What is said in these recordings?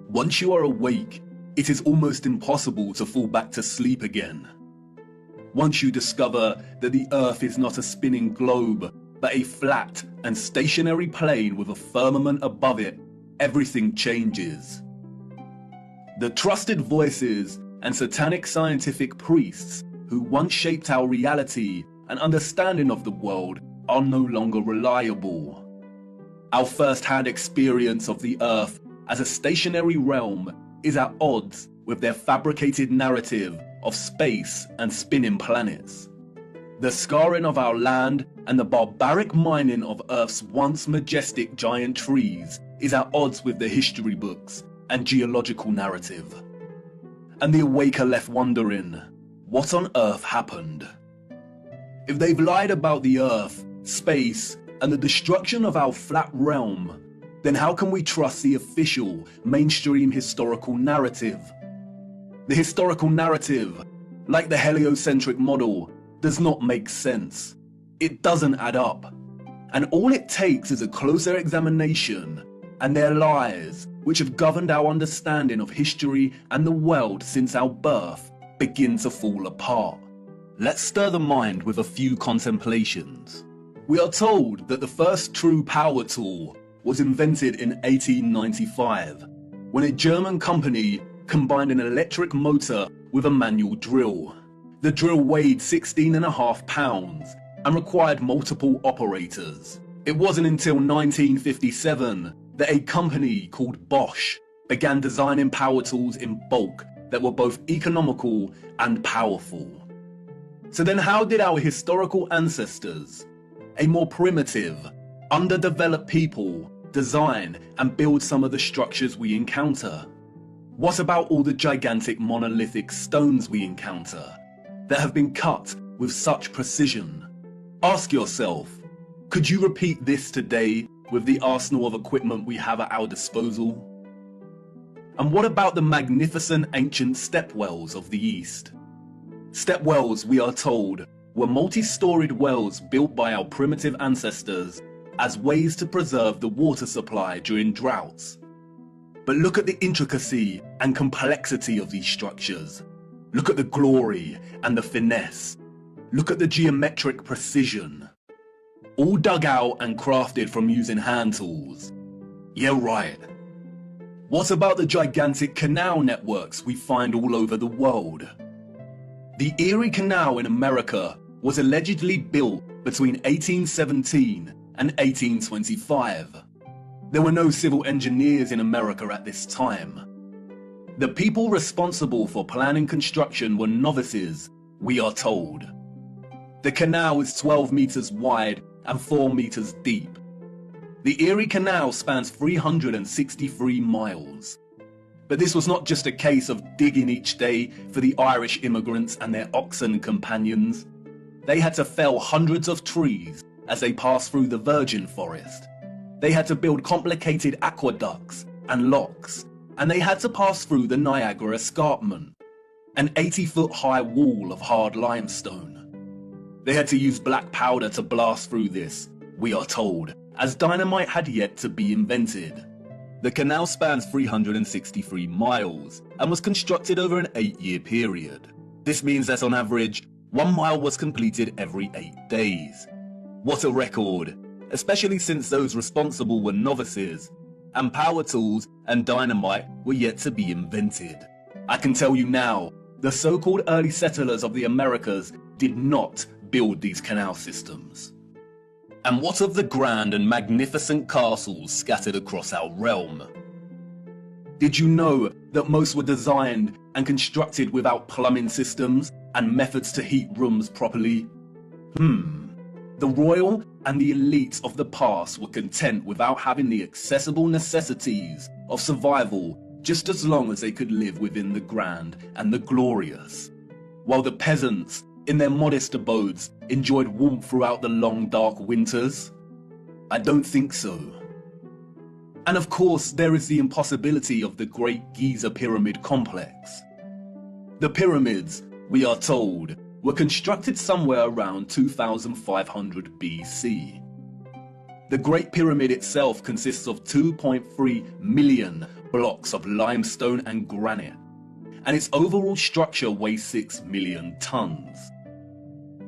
Once you are awake, it is almost impossible to fall back to sleep again. Once you discover that the Earth is not a spinning globe, but a flat and stationary plane with a firmament above it, everything changes. The trusted voices and satanic scientific priests who once shaped our reality and understanding of the world are no longer reliable. Our first-hand experience of the Earth as a stationary realm is at odds with their fabricated narrative of space and spinning planets. The scarring of our land and the barbaric mining of Earth's once majestic giant trees is at odds with the history books and geological narrative. And the awake are left wondering, what on earth happened? If they've lied about the Earth, space, and the destruction of our flat realm, then how can we trust the official, mainstream historical narrative? The historical narrative, like the heliocentric model, does not make sense. It doesn't add up. And all it takes is a closer examination, and their lies, which have governed our understanding of history and the world since our birth, begin to fall apart. Let's stir the mind with a few contemplations. We are told that the first true power tool was invented in 1895, when a German company combined an electric motor with a manual drill. The drill weighed 16.5 pounds and required multiple operators. It wasn't until 1957 that a company called Bosch began designing power tools in bulk that were both economical and powerful. So then how did our historical ancestors, a more primitive, underdeveloped people, design and build some of the structures we encounter? What about all the gigantic monolithic stones we encounter that have been cut with such precision? Ask yourself, could you repeat this today with the arsenal of equipment we have at our disposal? And what about the magnificent ancient stepwells of the East? Stepwells, we are told, were multi-storied wells built by our primitive ancestors as ways to preserve the water supply during droughts. But look at the intricacy and complexity of these structures. Look at the glory and the finesse. Look at the geometric precision. All dug out and crafted from using hand tools. Yeah, right. What about the gigantic canal networks we find all over the world? The Erie Canal in America was allegedly built between 1817 and 1825. There were no civil engineers in America at this time. The people responsible for planning construction were novices, we are told. The canal is 12 meters wide and 4 meters deep. The Erie Canal spans 363 miles. But this was not just a case of digging each day for the Irish immigrants and their oxen companions. They had to fell hundreds of trees as they passed through the virgin forest. They had to build complicated aqueducts and locks, and they had to pass through the Niagara Escarpment, an 80-foot high wall of hard limestone. They had to use black powder to blast through this, we are told, as dynamite had yet to be invented. The canal spans 363 miles and was constructed over an 8-year period. This means that on average, 1 mile was completed every 8 days. What a record, especially since those responsible were novices, and power tools and dynamite were yet to be invented. I can tell you now, the so-called early settlers of the Americas did not build these canal systems. And what of the grand and magnificent castles scattered across our realm? Did you know that most were designed and constructed without plumbing systems and methods to heat rooms properly? The royal and the elites of the past were content without having the accessible necessities of survival just as long as they could live within the grand and the glorious, while the peasants, in their modest abodes, enjoyed warmth throughout the long dark winters? I don't think so. And of course, there is the impossibility of the Great Giza Pyramid Complex. The pyramids, we are told, were constructed somewhere around 2500 BC. The Great Pyramid itself consists of 2.3 million blocks of limestone and granite, and its overall structure weighs 6 million tons.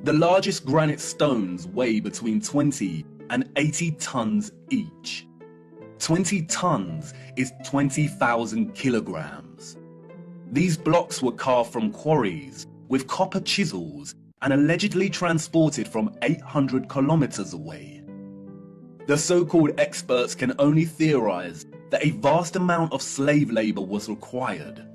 The largest granite stones weigh between 20 and 80 tons each. 20 tons is 20,000 kilograms. These blocks were carved from quarries with copper chisels and allegedly transported from 800 kilometers away. The so-called experts can only theorize that a vast amount of slave labor was required.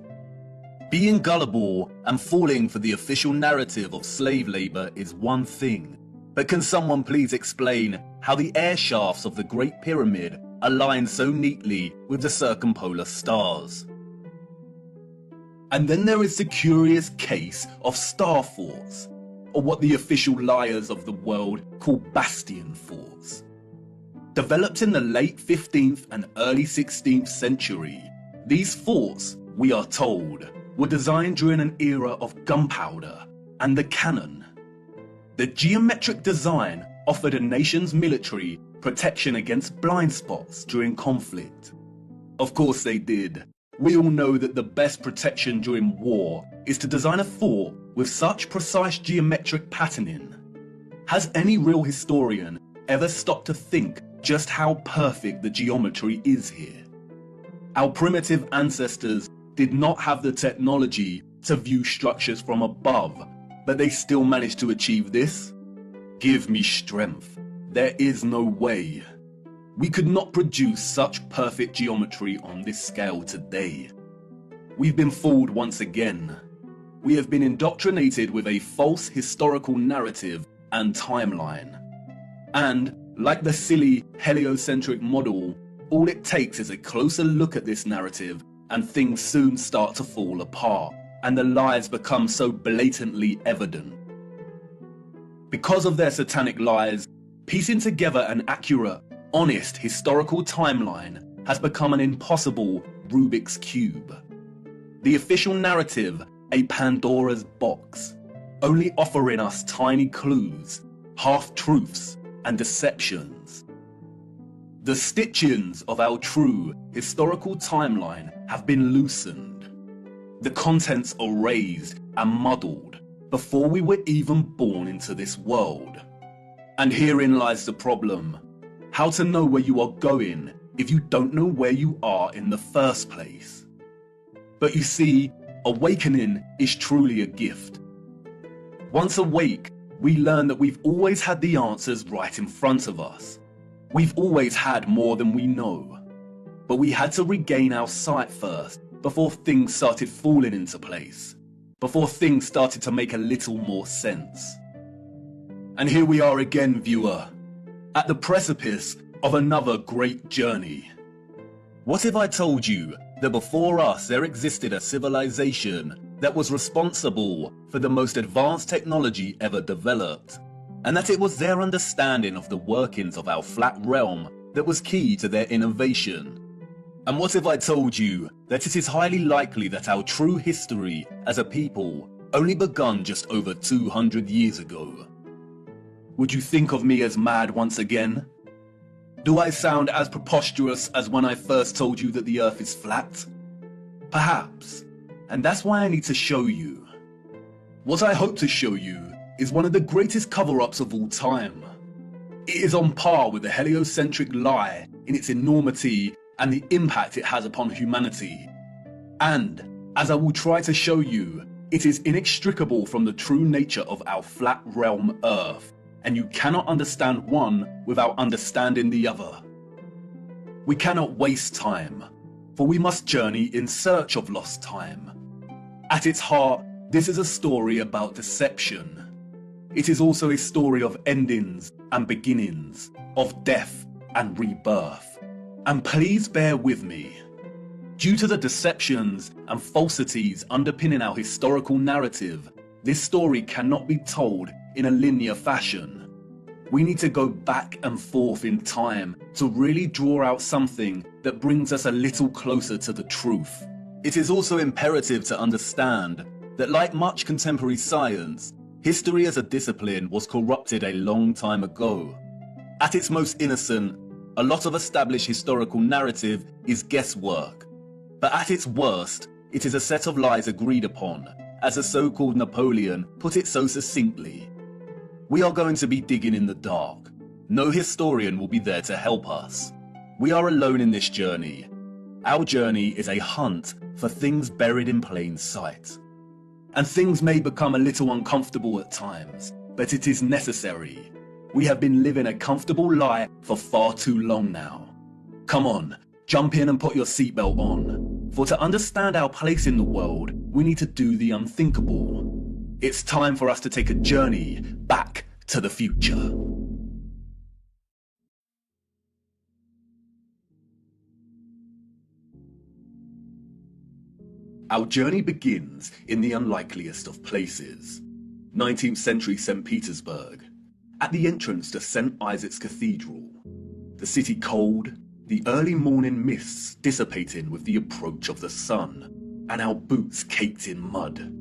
Being gullible and falling for the official narrative of slave labor is one thing, but can someone please explain how the air shafts of the Great Pyramid align so neatly with the circumpolar stars? And then there is the curious case of star forts, or what the official liars of the world call bastion forts. Developed in the late 15th and early 16th century, these forts, we are told, were designed during an era of gunpowder and the cannon. The geometric design offered a nation's military protection against blind spots during conflict. Of course they did. We all know that the best protection during war is to design a fort with such precise geometric patterning. Has any real historian ever stopped to think just how perfect the geometry is here? Our primitive ancestors did not have the technology to view structures from above, but they still managed to achieve this? Give me strength. There is no way. We could not produce such perfect geometry on this scale today. We've been fooled once again. We have been indoctrinated with a false historical narrative and timeline. And, like the silly heliocentric model, all it takes is a closer look at this narrative and things soon start to fall apart, and the lies become so blatantly evident. Because of their satanic lies, piecing together an accurate, honest historical timeline has become an impossible Rubik's Cube. The official narrative, a Pandora's box, only offering us tiny clues, half-truths, and deceptions. The stitchings of our true historical timeline have been loosened. The contents erased and muddled before we were even born into this world. And herein lies the problem. How to know where you are going if you don't know where you are in the first place? But you see, awakening is truly a gift. Once awake, we learn that we've always had the answers right in front of us. We've always had more than we know. But we had to regain our sight first before things started falling into place, before things started to make a little more sense. And here we are again, viewer, at the precipice of another great journey. What if I told you that before us there existed a civilization that was responsible for the most advanced technology ever developed, and that it was their understanding of the workings of our flat realm that was key to their innovation? And what if I told you that it is highly likely that our true history as a people only begun just over 200 years ago? Would you think of me as mad once again? Do I sound as preposterous as when I first told you that the Earth is flat? Perhaps, and that's why I need to show you. What I hope to show you is one of the greatest cover-ups of all time. It is on par with the heliocentric lie in its enormity and the impact it has upon humanity. And, as I will try to show you, it is inextricable from the true nature of our flat realm Earth, and you cannot understand one without understanding the other. We cannot waste time, for we must journey in search of lost time. At its heart, this is a story about deception. It is also a story of endings and beginnings, of death and rebirth. And please bear with me. Due to the deceptions and falsities underpinning our historical narrative, this story cannot be told in a linear fashion. We need to go back and forth in time to really draw out something that brings us a little closer to the truth. It is also imperative to understand that, like much contemporary science, history as a discipline was corrupted a long time ago. At its most innocent, a lot of established historical narrative is guesswork, But at its worst, it is a set of lies agreed upon, as a so-called Napoleon put it so succinctly. We are going to be digging in the dark. No historian will be there to help us. We are alone in this journey. Our journey is a hunt for things buried in plain sight. And things may become a little uncomfortable at times, but it is necessary. We have been living a comfortable lie for far too long now. Come on, jump in and put your seatbelt on. For to understand our place in the world, we need to do the unthinkable. It's time for us to take a journey back to the future. Our journey begins in the unlikeliest of places. 19th century St. Petersburg, at the entrance to St. Isaac's Cathedral. The city cold, the early morning mists dissipating with the approach of the sun, and our boots caked in mud.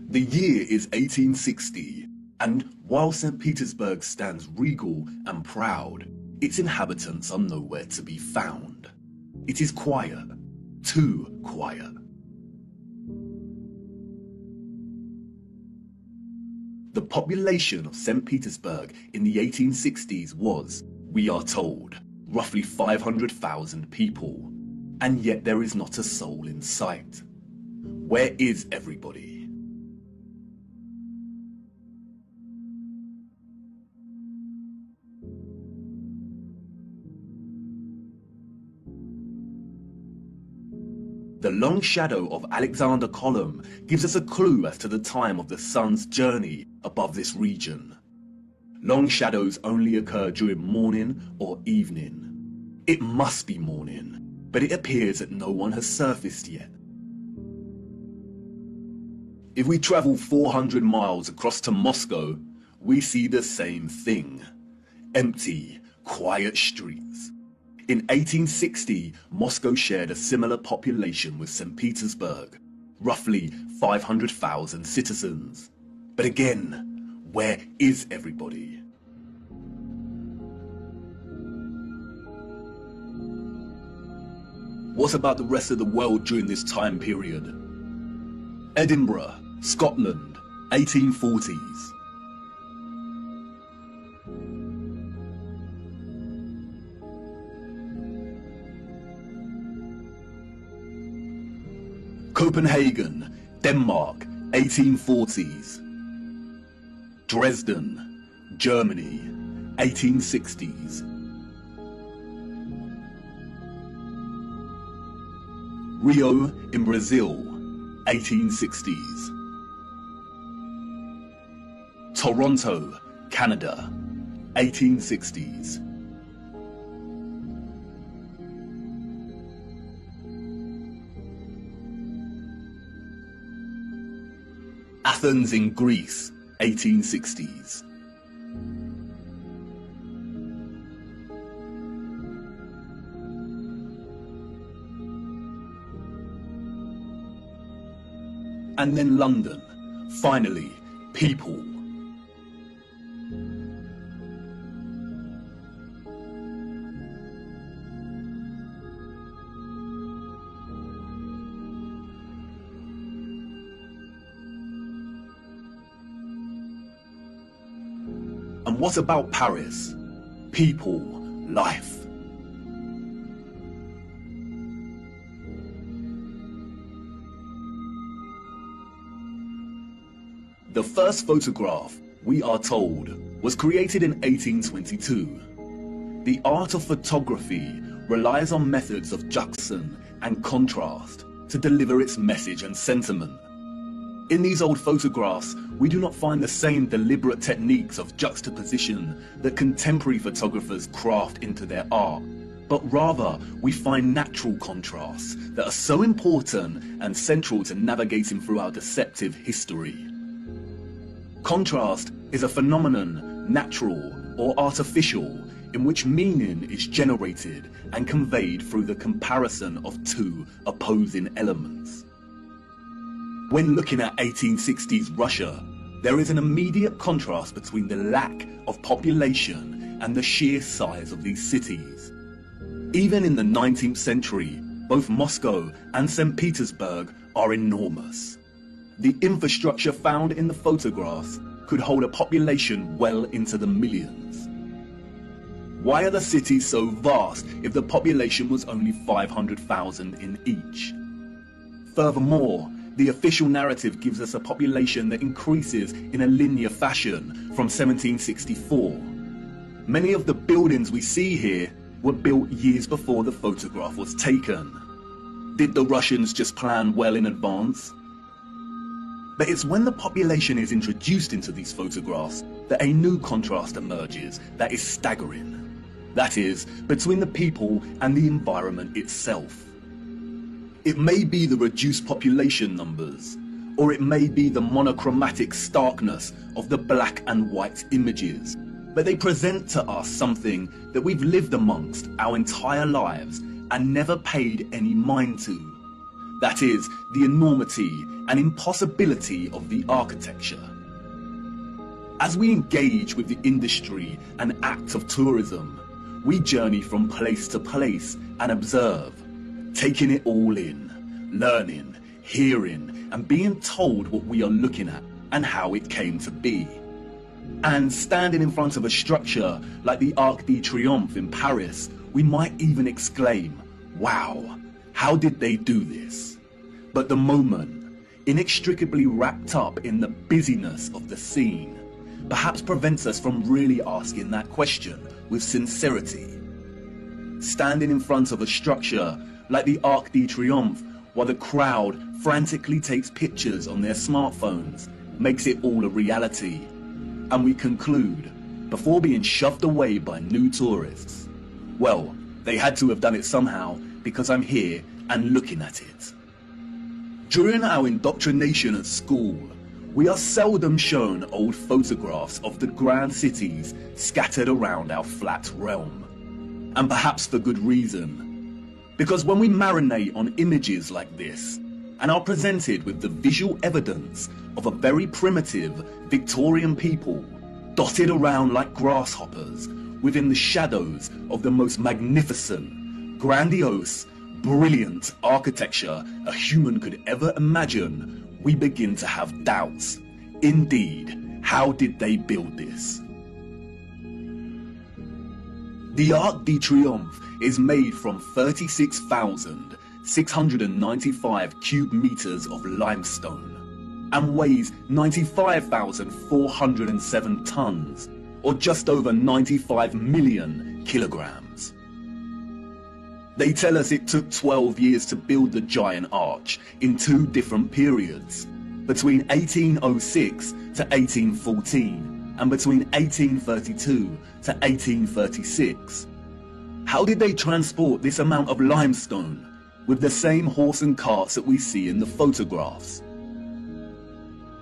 The year is 1860, and while St. Petersburg stands regal and proud, its inhabitants are nowhere to be found. It is quiet, too quiet. The population of St. Petersburg in the 1860s was, we are told, roughly 500,000 people, and yet there is not a soul in sight. Where is everybody? The long shadow of Alexander Column gives us a clue as to the time of the sun's journey above this region. Long shadows only occur during morning or evening. It must be morning, but it appears that no one has surfaced yet. If we travel 400 miles across to Moscow, we see the same thing. Empty, quiet streets. In 1860, Moscow shared a similar population with St. Petersburg, roughly 500,000 citizens. But again, where is everybody? What about the rest of the world during this time period? Edinburgh, Scotland, 1840s. Copenhagen, Denmark, 1840s. Dresden, Germany, 1860s. Rio in Brazil, 1860s. Toronto, Canada, 1860s. Athens in Greece, 1860s. And then London, finally, people. And what about Paris? People, life. The first photograph, we are told, was created in 1822. The art of photography relies on methods of juxtaposition and contrast to deliver its message and sentiment. In these old photographs, we do not find the same deliberate techniques of juxtaposition that contemporary photographers craft into their art, but rather we find natural contrasts that are so important and central to navigating through our deceptive history. Contrast is a phenomenon, natural or artificial, in which meaning is generated and conveyed through the comparison of two opposing elements. When looking at 1860s Russia, there is an immediate contrast between the lack of population and the sheer size of these cities. Even in the 19th century, both Moscow and St. Petersburg are enormous. The infrastructure found in the photographs could hold a population well into the millions. Why are the cities so vast if the population was only 500,000 in each? Furthermore, the official narrative gives us a population that increases in a linear fashion from 1764. Many of the buildings we see here were built years before the photograph was taken. Did the Russians just plan well in advance? But it's when the population is introduced into these photographs that a new contrast emerges that is staggering. That is, between the people and the environment itself. It may be the reduced population numbers, or it may be the monochromatic starkness of the black and white images, but they present to us something that we've lived amongst our entire lives and never paid any mind to. That is, the enormity and impossibility of the architecture. As we engage with the industry and act of tourism, we journey from place to place and observe, taking it all in, learning, hearing, and being told what we are looking at and how it came to be. And standing in front of a structure like the Arc de Triomphe in Paris, we might even exclaim, "Wow, how did they do this?" But the moment, inextricably wrapped up in the busyness of the scene, perhaps prevents us from really asking that question with sincerity. Standing in front of a structure like the Arc de Triomphe while the crowd frantically takes pictures on their smartphones makes it all a reality. And we conclude, before being shoved away by new tourists, well, they had to have done it somehow because I'm here and looking at it. During our indoctrination at school, we are seldom shown old photographs of the grand cities scattered around our flat realm. And perhaps for good reason. Because when we marinate on images like this, and are presented with the visual evidence of a very primitive Victorian people, dotted around like grasshoppers, within the shadows of the most magnificent, grandiose, brilliant architecture a human could ever imagine, we begin to have doubts. Indeed, how did they build this? The Arc de Triomphe is made from 36,695 cubic meters of limestone and weighs 95,407 tons, or just over 95 million kilograms. They tell us it took 12 years to build the giant arch in two different periods, between 1806 to 1814 and between 1832 to 1836. How did they transport this amount of limestone with the same horse and carts that we see in the photographs?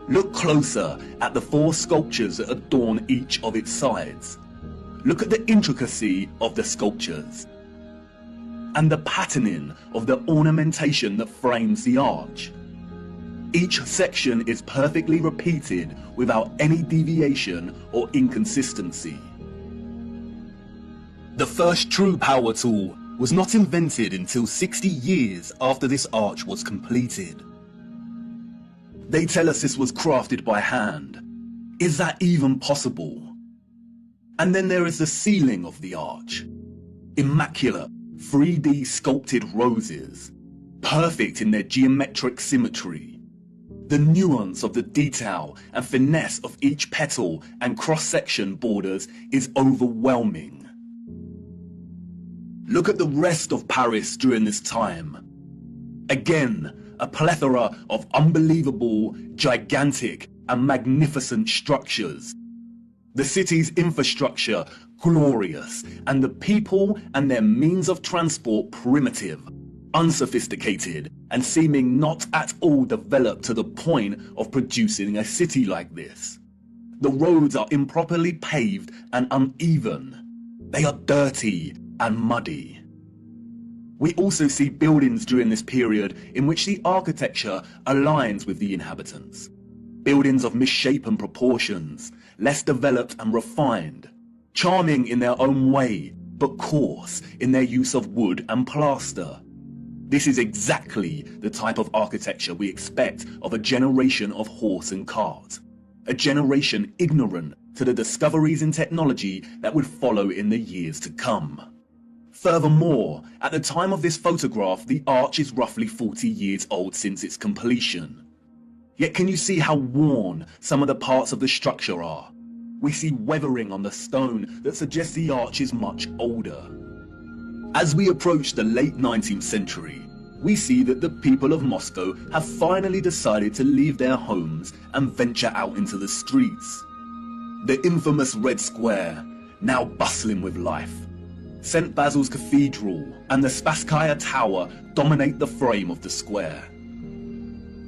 Look closer at the four sculptures that adorn each of its sides. Look at the intricacy of the sculptures and the patterning of the ornamentation that frames the arch. Each section is perfectly repeated without any deviation or inconsistency. The first true power tool was not invented until 60 years after this arch was completed. They tell us this was crafted by hand. Is that even possible? And then there is the ceiling of the arch. Immaculate 3D sculpted roses, perfect in their geometric symmetry. The nuance of the detail and finesse of each petal and cross-section borders is overwhelming. Look at the rest of Paris during this time. Again, a plethora of unbelievable, gigantic and magnificent structures. The city's infrastructure glorious, and the people and their means of transport primitive, unsophisticated, and seeming not at all developed to the point of producing a city like this. The roads are improperly paved and uneven. They are dirty and muddy. We also see buildings during this period in which the architecture aligns with the inhabitants. Buildings of misshapen proportions, less developed and refined, charming in their own way, but coarse in their use of wood and plaster. This is exactly the type of architecture we expect of a generation of horse and cart. A generation ignorant to the discoveries in technology that would follow in the years to come. Furthermore, at the time of this photograph, the arch is roughly 40 years old since its completion. Yet can you see how worn some of the parts of the structure are? We see weathering on the stone that suggests the arch is much older. As we approach the late 19th century, we see that the people of Moscow have finally decided to leave their homes and venture out into the streets. The infamous Red Square, now bustling with life. St. Basil's Cathedral and the Spasskaya Tower dominate the frame of the square.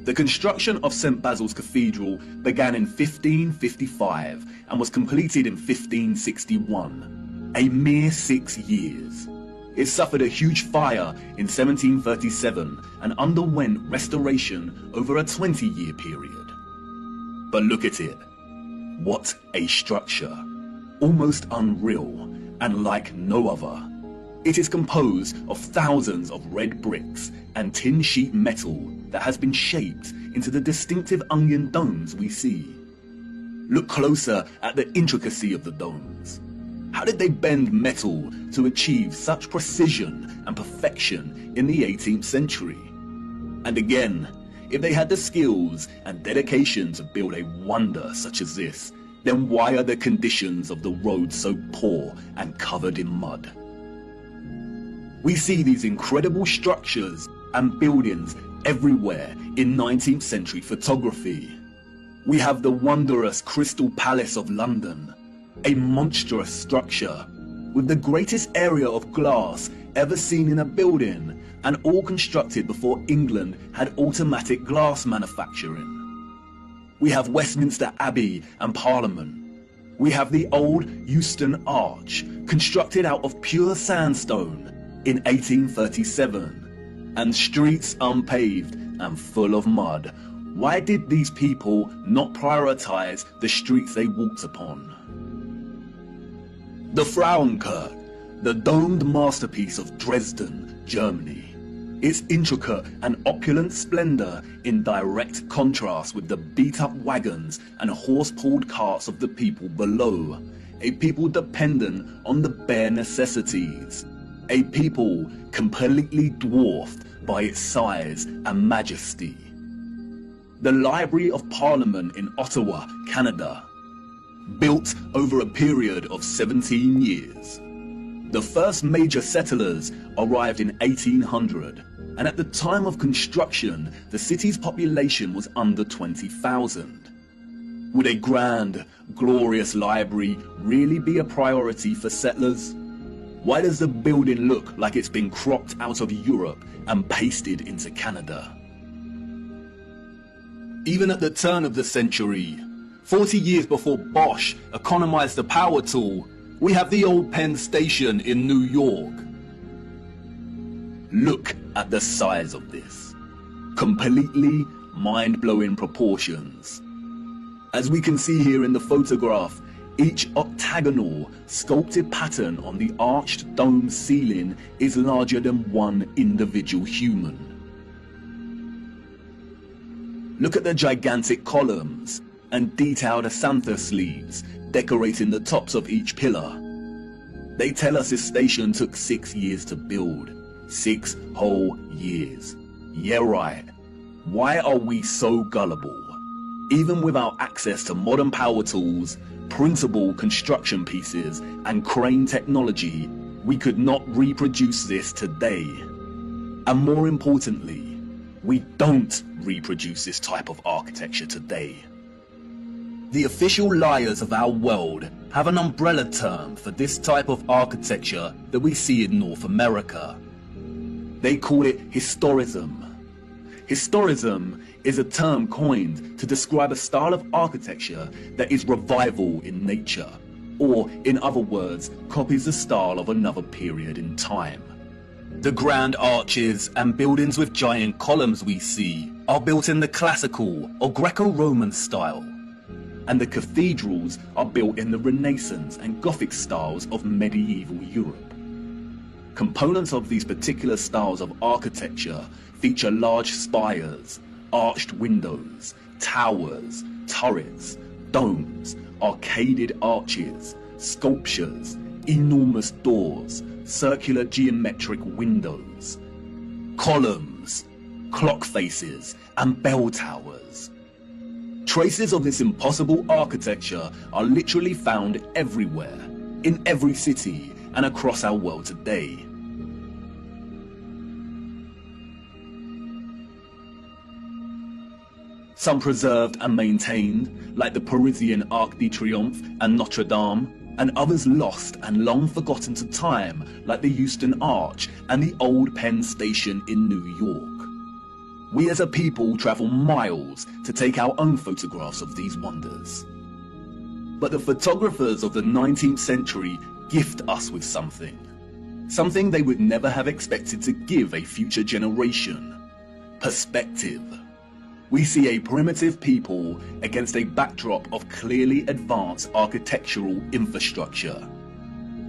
The construction of St. Basil's Cathedral began in 1555 and was completed in 1561, a mere 6 years. It suffered a huge fire in 1737 and underwent restoration over a 20-year period. But look at it. What a structure. Almost unreal and like no other. It is composed of thousands of red bricks and tin sheet metal that has been shaped into the distinctive onion domes we see. Look closer at the intricacy of the domes. How did they bend metal to achieve such precision and perfection in the 18th century? And again, if they had the skills and dedication to build a wonder such as this, then why are the conditions of the road so poor and covered in mud? We see these incredible structures and buildings everywhere in 19th century photography. We have the wondrous Crystal Palace of London, a monstrous structure with the greatest area of glass ever seen in a building, and all constructed before England had automatic glass manufacturing. We have Westminster Abbey and Parliament. We have the old Euston Arch, constructed out of pure sandstone in 1837, and streets unpaved and full of mud. Why did these people not prioritize the streets they walked upon? The Frauenkirche, the domed masterpiece of Dresden, Germany. Its intricate and opulent splendor in direct contrast with the beat-up wagons and horse-pulled carts of the people below, a people dependent on the bare necessities, a people completely dwarfed by its size and majesty. The Library of Parliament in Ottawa, Canada, built over a period of 17 years. The first major settlers arrived in 1800, and at the time of construction, the city's population was under 20,000. Would a grand, glorious library really be a priority for settlers? Why does the building look like it's been cropped out of Europe and pasted into Canada? Even at the turn of the century, 40 years before Bosch economized the power tool, we have the old Penn Station in New York. Look at the size of this. Completely mind-blowing proportions. As we can see here in the photograph, each octagonal, sculpted pattern on the arched dome ceiling is larger than one individual human. Look at the gigantic columns and detailed acanthus sleeves decorating the tops of each pillar. They tell us this station took 6 years to build. 6 whole years. Yeah, right. Why are we so gullible? Even without access to modern power tools, printable construction pieces, and crane technology, we could not reproduce this today. And more importantly, we don't reproduce this type of architecture today. The official liars of our world have an umbrella term for this type of architecture that we see in North America. They call it historism. Historism is a term coined to describe a style of architecture that is revival in nature, or in other words, copies the style of another period in time. The grand arches and buildings with giant columns we see are built in the classical or Greco-Roman style, and the cathedrals are built in the Renaissance and Gothic styles of medieval Europe. Components of these particular styles of architecture feature large spires, arched windows, towers, turrets, domes, arcaded arches, sculptures, enormous doors, circular geometric windows, columns, clock faces, and bell towers. Traces of this impossible architecture are literally found everywhere, in every city and across our world today. Some preserved and maintained, like the Parisian Arc de Triomphe and Notre Dame, and others lost and long forgotten to time, like the Euston Arch and the Old Penn Station in New York. We as a people travel miles to take our own photographs of these wonders. But the photographers of the 19th century gift us with something they would never have expected to give a future generation: perspective. We see a primitive people against a backdrop of clearly advanced architectural infrastructure.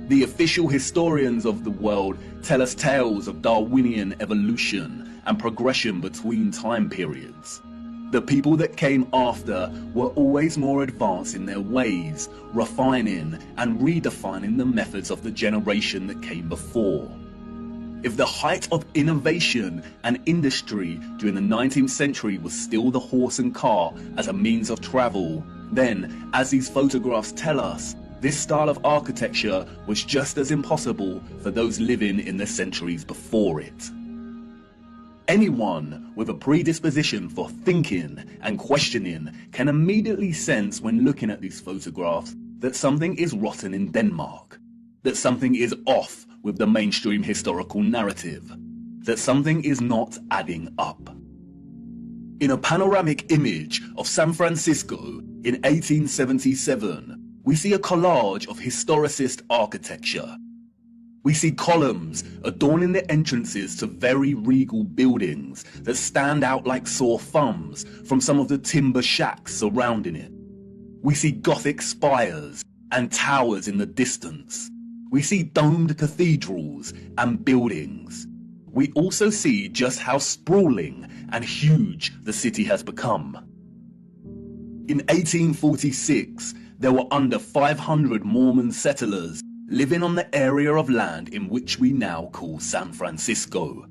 The official historians of the world tell us tales of Darwinian evolution and progression between time periods. The people that came after were always more advanced in their ways, refining and redefining the methods of the generation that came before. If the height of innovation and industry during the 19th century was still the horse and car as a means of travel, then, as these photographs tell us, this style of architecture was just as impossible for those living in the centuries before it. Anyone with a predisposition for thinking and questioning can immediately sense when looking at these photographs that something is rotten in Denmark, that something is off with the mainstream historical narrative, that something is not adding up. In a panoramic image of San Francisco in 1877, we see a collage of historicist architecture. We see columns adorning the entrances to very regal buildings that stand out like sore thumbs from some of the timber shacks surrounding it. We see Gothic spires and towers in the distance. We see domed cathedrals and buildings. We also see just how sprawling and huge the city has become. In 1846, there were under 500 Mormon settlers living on the area of land in which we now call San Francisco.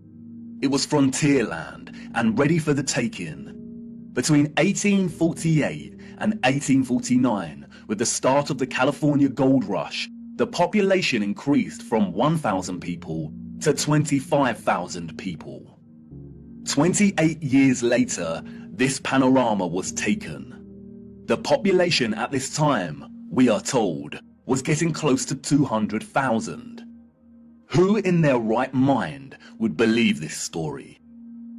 It was frontier land and ready for the taking. Between 1848 and 1849, with the start of the California Gold Rush, the population increased from 1,000 people to 25,000 people. 28 years later, this panorama was taken. The population at this time, we are told, was getting close to 200,000. Who in their right mind would believe this story?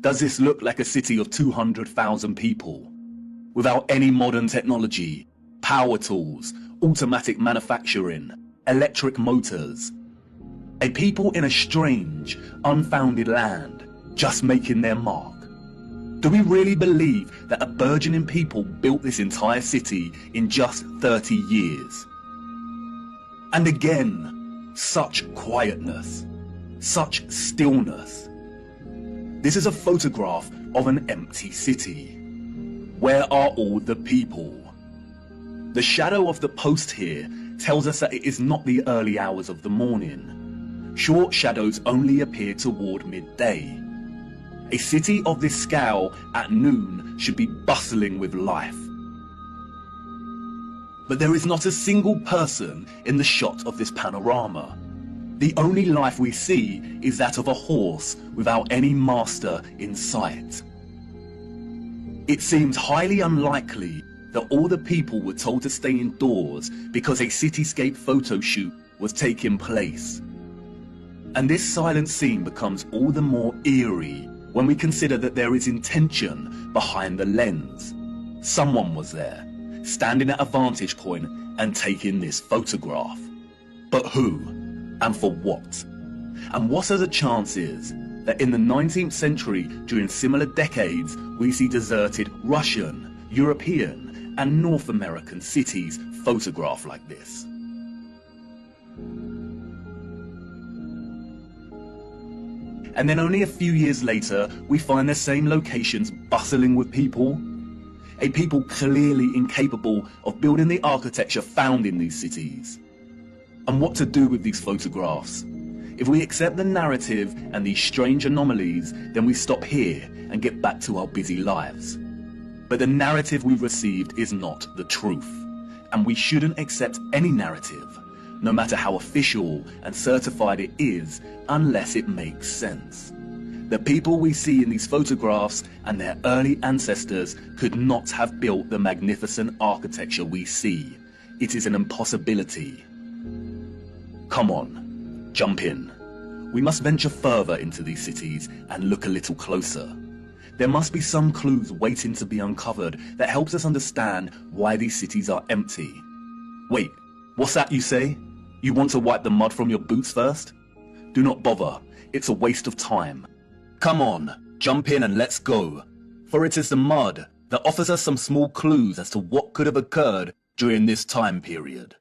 Does this look like a city of 200,000 people? Without any modern technology, power tools, automatic manufacturing, electric motors. A people in a strange, unfounded land, just making their mark. Do we really believe that a burgeoning people built this entire city in just 30 years? And again, such quietness, such stillness. This is a photograph of an empty city. Where are all the people? The shadow of the post here tells us that it is not the early hours of the morning. Short shadows only appear toward midday. A city of this scale at noon should be bustling with life. But there is not a single person in the shot of this panorama. The only life we see is that of a horse without any master in sight. It seems highly unlikely that all the people were told to stay indoors because a cityscape photo shoot was taking place. And this silent scene becomes all the more eerie when we consider that there is intention behind the lens. Someone was there, standing at a vantage point and taking this photograph. But who? And for what? And what are the chances that in the 19th century, during similar decades, we see deserted Russian, European, and North American cities photographed like this? And then only a few years later, we find the same locations bustling with people. A people clearly incapable of building the architecture found in these cities. And what to do with these photographs? If we accept the narrative and these strange anomalies, then we stop here and get back to our busy lives. But the narrative we've received is not the truth, and we shouldn't accept any narrative, no matter how official and certified it is, unless it makes sense. The people we see in these photographs and their early ancestors could not have built the magnificent architecture we see. It is an impossibility. Come on, jump in. We must venture further into these cities and look a little closer. There must be some clues waiting to be uncovered that helps us understand why these cities are empty. Wait, what's that you say? You want to wipe the mud from your boots first? Do not bother, it's a waste of time. Come on, jump in and let's go. For it is the mud that offers us some small clues as to what could have occurred during this time period.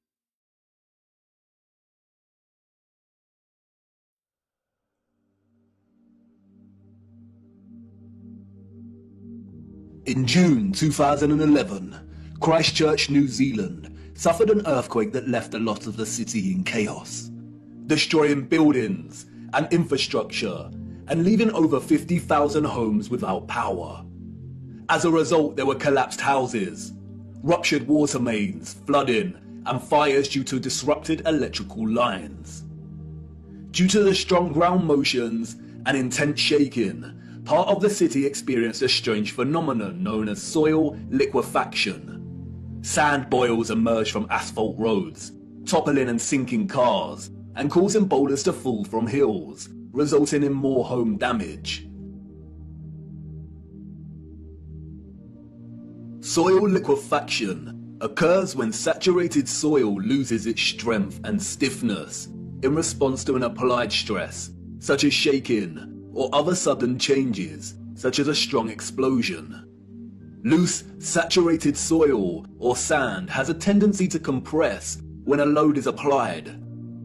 In June 2011, Christchurch, New Zealand, suffered an earthquake that left a lot of the city in chaos, destroying buildings and infrastructure and leaving over 50,000 homes without power. As a result, there were collapsed houses, ruptured water mains, flooding, and fires due to disrupted electrical lines. Due to the strong ground motions and intense shaking, part of the city experienced a strange phenomenon known as soil liquefaction. Sand boils emerged from asphalt roads, toppling and sinking cars, and causing boulders to fall from hills, resulting in more home damage. Soil liquefaction occurs when saturated soil loses its strength and stiffness in response to an applied stress, such as shaking or other sudden changes, such as a strong explosion. Loose, saturated soil or sand has a tendency to compress when a load is applied,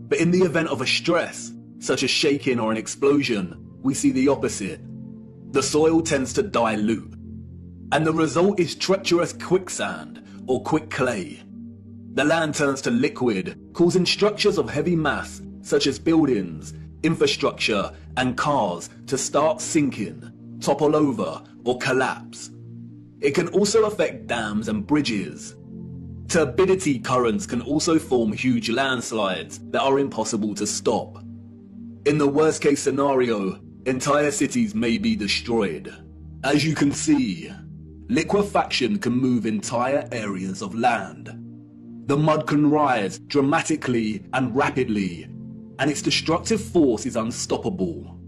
but in the event of a stress, such as shaking or an explosion, we see the opposite. The soil tends to dilute, and the result is treacherous quicksand or quick clay. The land turns to liquid, causing structures of heavy mass, such as buildings, infrastructure, and cars to start sinking, topple over, or collapse. It can also affect dams and bridges. Turbidity currents can also form huge landslides that are impossible to stop. In the worst case scenario, entire cities may be destroyed. As you can see, liquefaction can move entire areas of land. The mud can rise dramatically and rapidly, and its destructive force is unstoppable.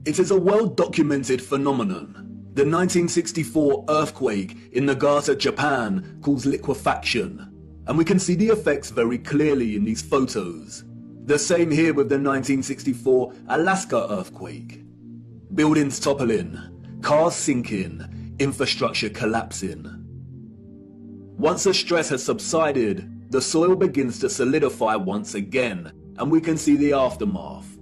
It is a well-documented phenomenon. The 1964 earthquake in Nagata, Japan caused liquefaction, and we can see the effects very clearly in these photos. The same here with the 1964 Alaska earthquake. Buildings toppling, cars sinking, infrastructure collapsing. Once the stress has subsided, the soil begins to solidify once again, and we can see the aftermath.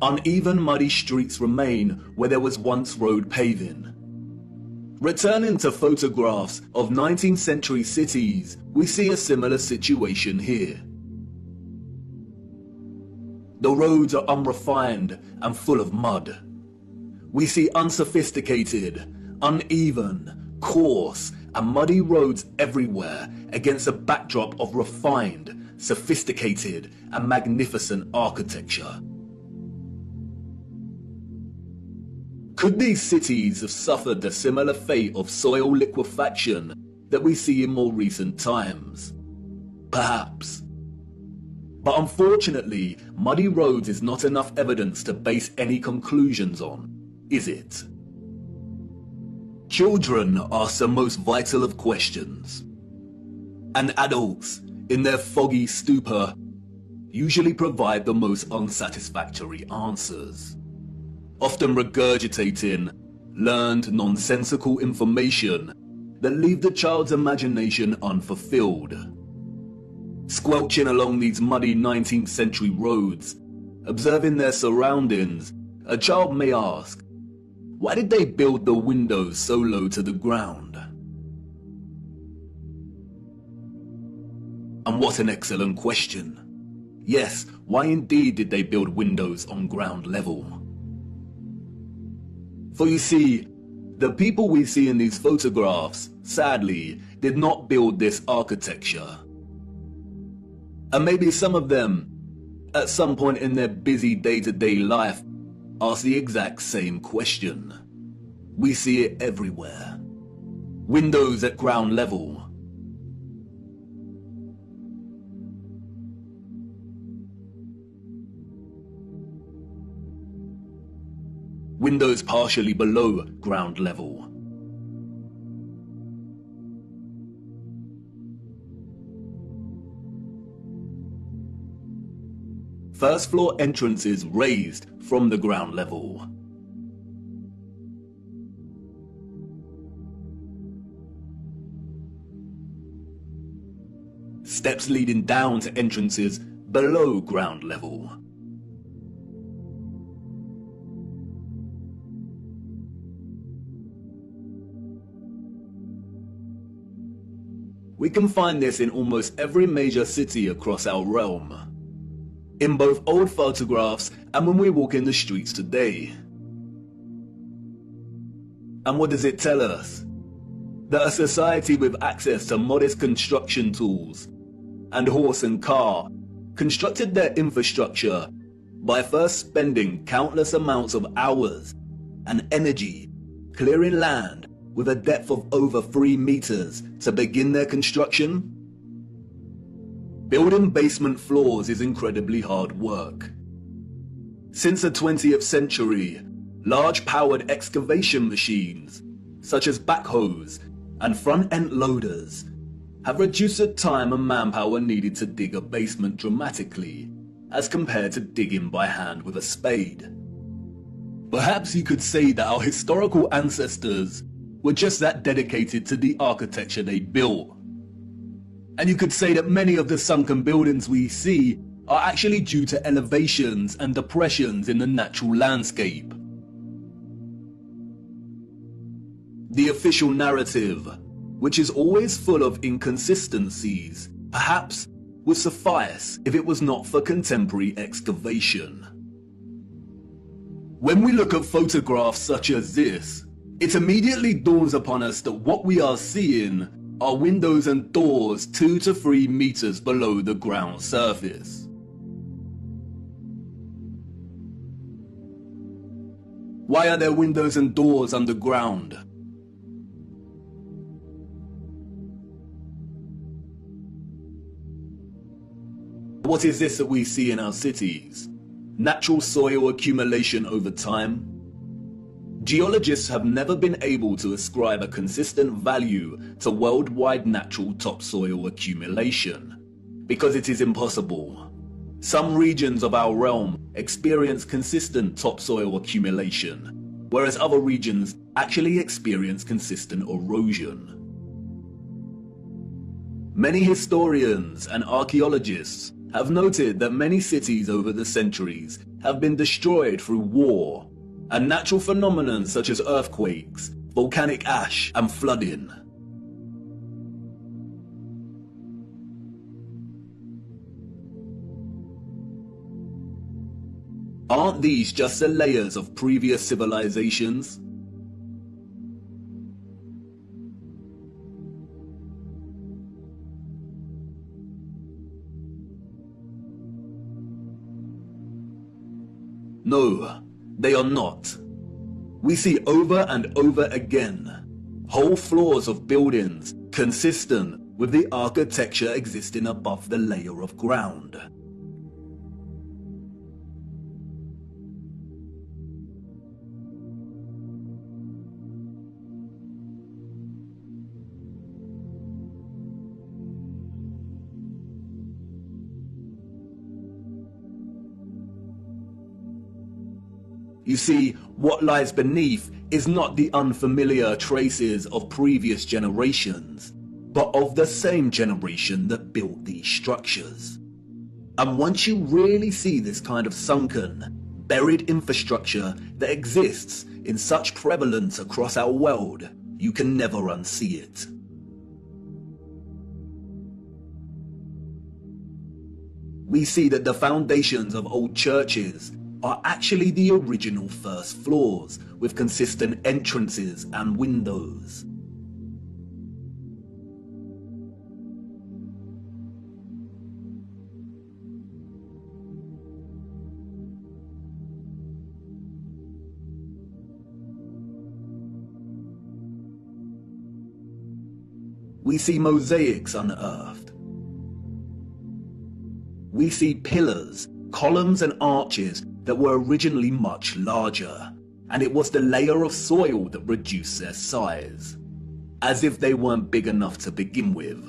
Uneven, muddy streets remain where there was once road paving. Returning to photographs of 19th century cities, we see a similar situation here. The roads are unrefined and full of mud. We see unsophisticated, uneven, coarse, and muddy roads everywhere against a backdrop of refined, sophisticated, and magnificent architecture. Could these cities have suffered the similar fate of soil liquefaction that we see in more recent times? Perhaps. But unfortunately, muddy roads is not enough evidence to base any conclusions on, is it? Children ask the most vital of questions, and adults, in their foggy stupor, usually provide the most unsatisfactory answers, often regurgitating learned nonsensical information that leave the child's imagination unfulfilled. Squelching along these muddy 19th century roads, observing their surroundings, A child may ask, why did they build the windows so low to the ground? And what an excellent question. Yes, why indeed did they build windows on ground level? For you see, the people we see in these photographs, sadly, did not build this architecture. And maybe some of them, at some point in their busy day-to-day life, ask the exact same question. We see it everywhere. Windows at ground level. Windows partially below ground level. First floor entrances raised from the ground level. Steps leading down to entrances below ground level. We can find this in almost every major city across our realm, in both old photographs and when we walk in the streets today. And what does it tell us? That a society with access to modest construction tools and horse and car constructed their infrastructure by first spending countless amounts of hours and energy clearing land with a depth of over 3 meters to begin their construction? Building basement floors is incredibly hard work. Since the 20th century, large powered excavation machines, such as backhoes and front-end loaders, have reduced the time and manpower needed to dig a basement dramatically, as compared to digging by hand with a spade. Perhaps you could say that our historical ancestors were just that dedicated to the architecture they built. And you could say that many of the sunken buildings we see are actually due to elevations and depressions in the natural landscape. The official narrative, which is always full of inconsistencies, perhaps would suffice if it was not for contemporary excavation. When we look at photographs such as this, it immediately dawns upon us that what we are seeing are windows and doors 2 to 3 meters below the ground surface. Why are there windows and doors underground? What is this that we see in our cities? Natural soil accumulation over time? Geologists have never been able to ascribe a consistent value to worldwide natural topsoil accumulation, because it is impossible. Some regions of our realm experience consistent topsoil accumulation, whereas other regions actually experience consistent erosion. Many historians and archaeologists have noted that many cities over the centuries have been destroyed through war and natural phenomena such as earthquakes, volcanic ash, and flooding. Aren't these just the layers of previous civilizations? No, they are not. We see over and over again whole floors of buildings consistent with the architecture existing above the layer of ground. You see, what lies beneath is not the unfamiliar traces of previous generations, but of the same generation that built these structures. And once you really see this kind of sunken, buried infrastructure that exists in such prevalence across our world, you can never unsee it. We see that the foundations of old churches are actually the original first floors, with consistent entrances and windows. We see mosaics unearthed. We see pillars, columns and arches that were originally much larger, and it was the layer of soil that reduced their size, as if they weren't big enough to begin with.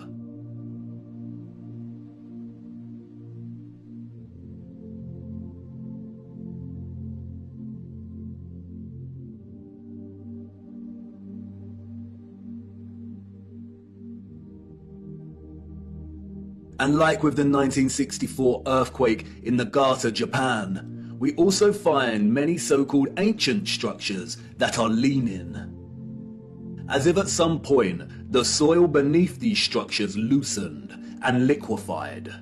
And like with the 1964 earthquake in Nagata, Japan, we also find many so-called ancient structures that are leaning, as if at some point the soil beneath these structures loosened and liquefied.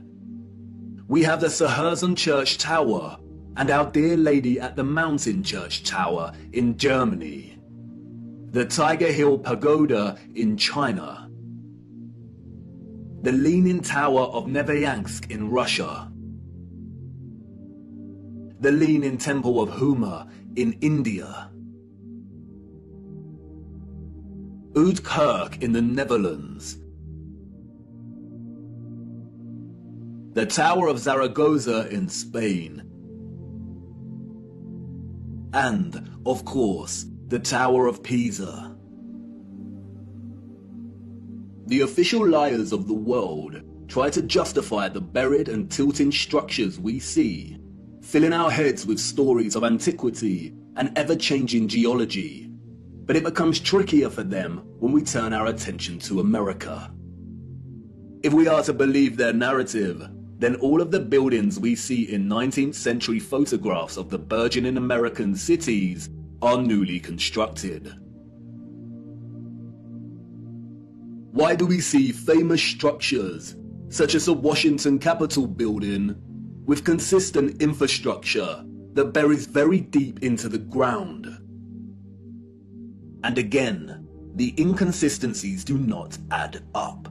We have the Sahersen Church Tower and Our Dear Lady at the Mountain Church Tower in Germany, the Tiger Hill Pagoda in China, the Leaning Tower of Neveyansk in Russia, the Leaning Temple of Huma in India, Oud Kirk in the Netherlands, the Tower of Zaragoza in Spain, and, of course, the Tower of Pisa. The official liars of the world try to justify the buried and tilting structures we see, filling our heads with stories of antiquity and ever-changing geology. But it becomes trickier for them when we turn our attention to America. If we are to believe their narrative, then all of the buildings we see in 19th century photographs of the burgeoning American cities are newly constructed. Why do we see famous structures, such as the Washington Capitol building, with consistent infrastructure that buries very deep into the ground? And again, the inconsistencies do not add up.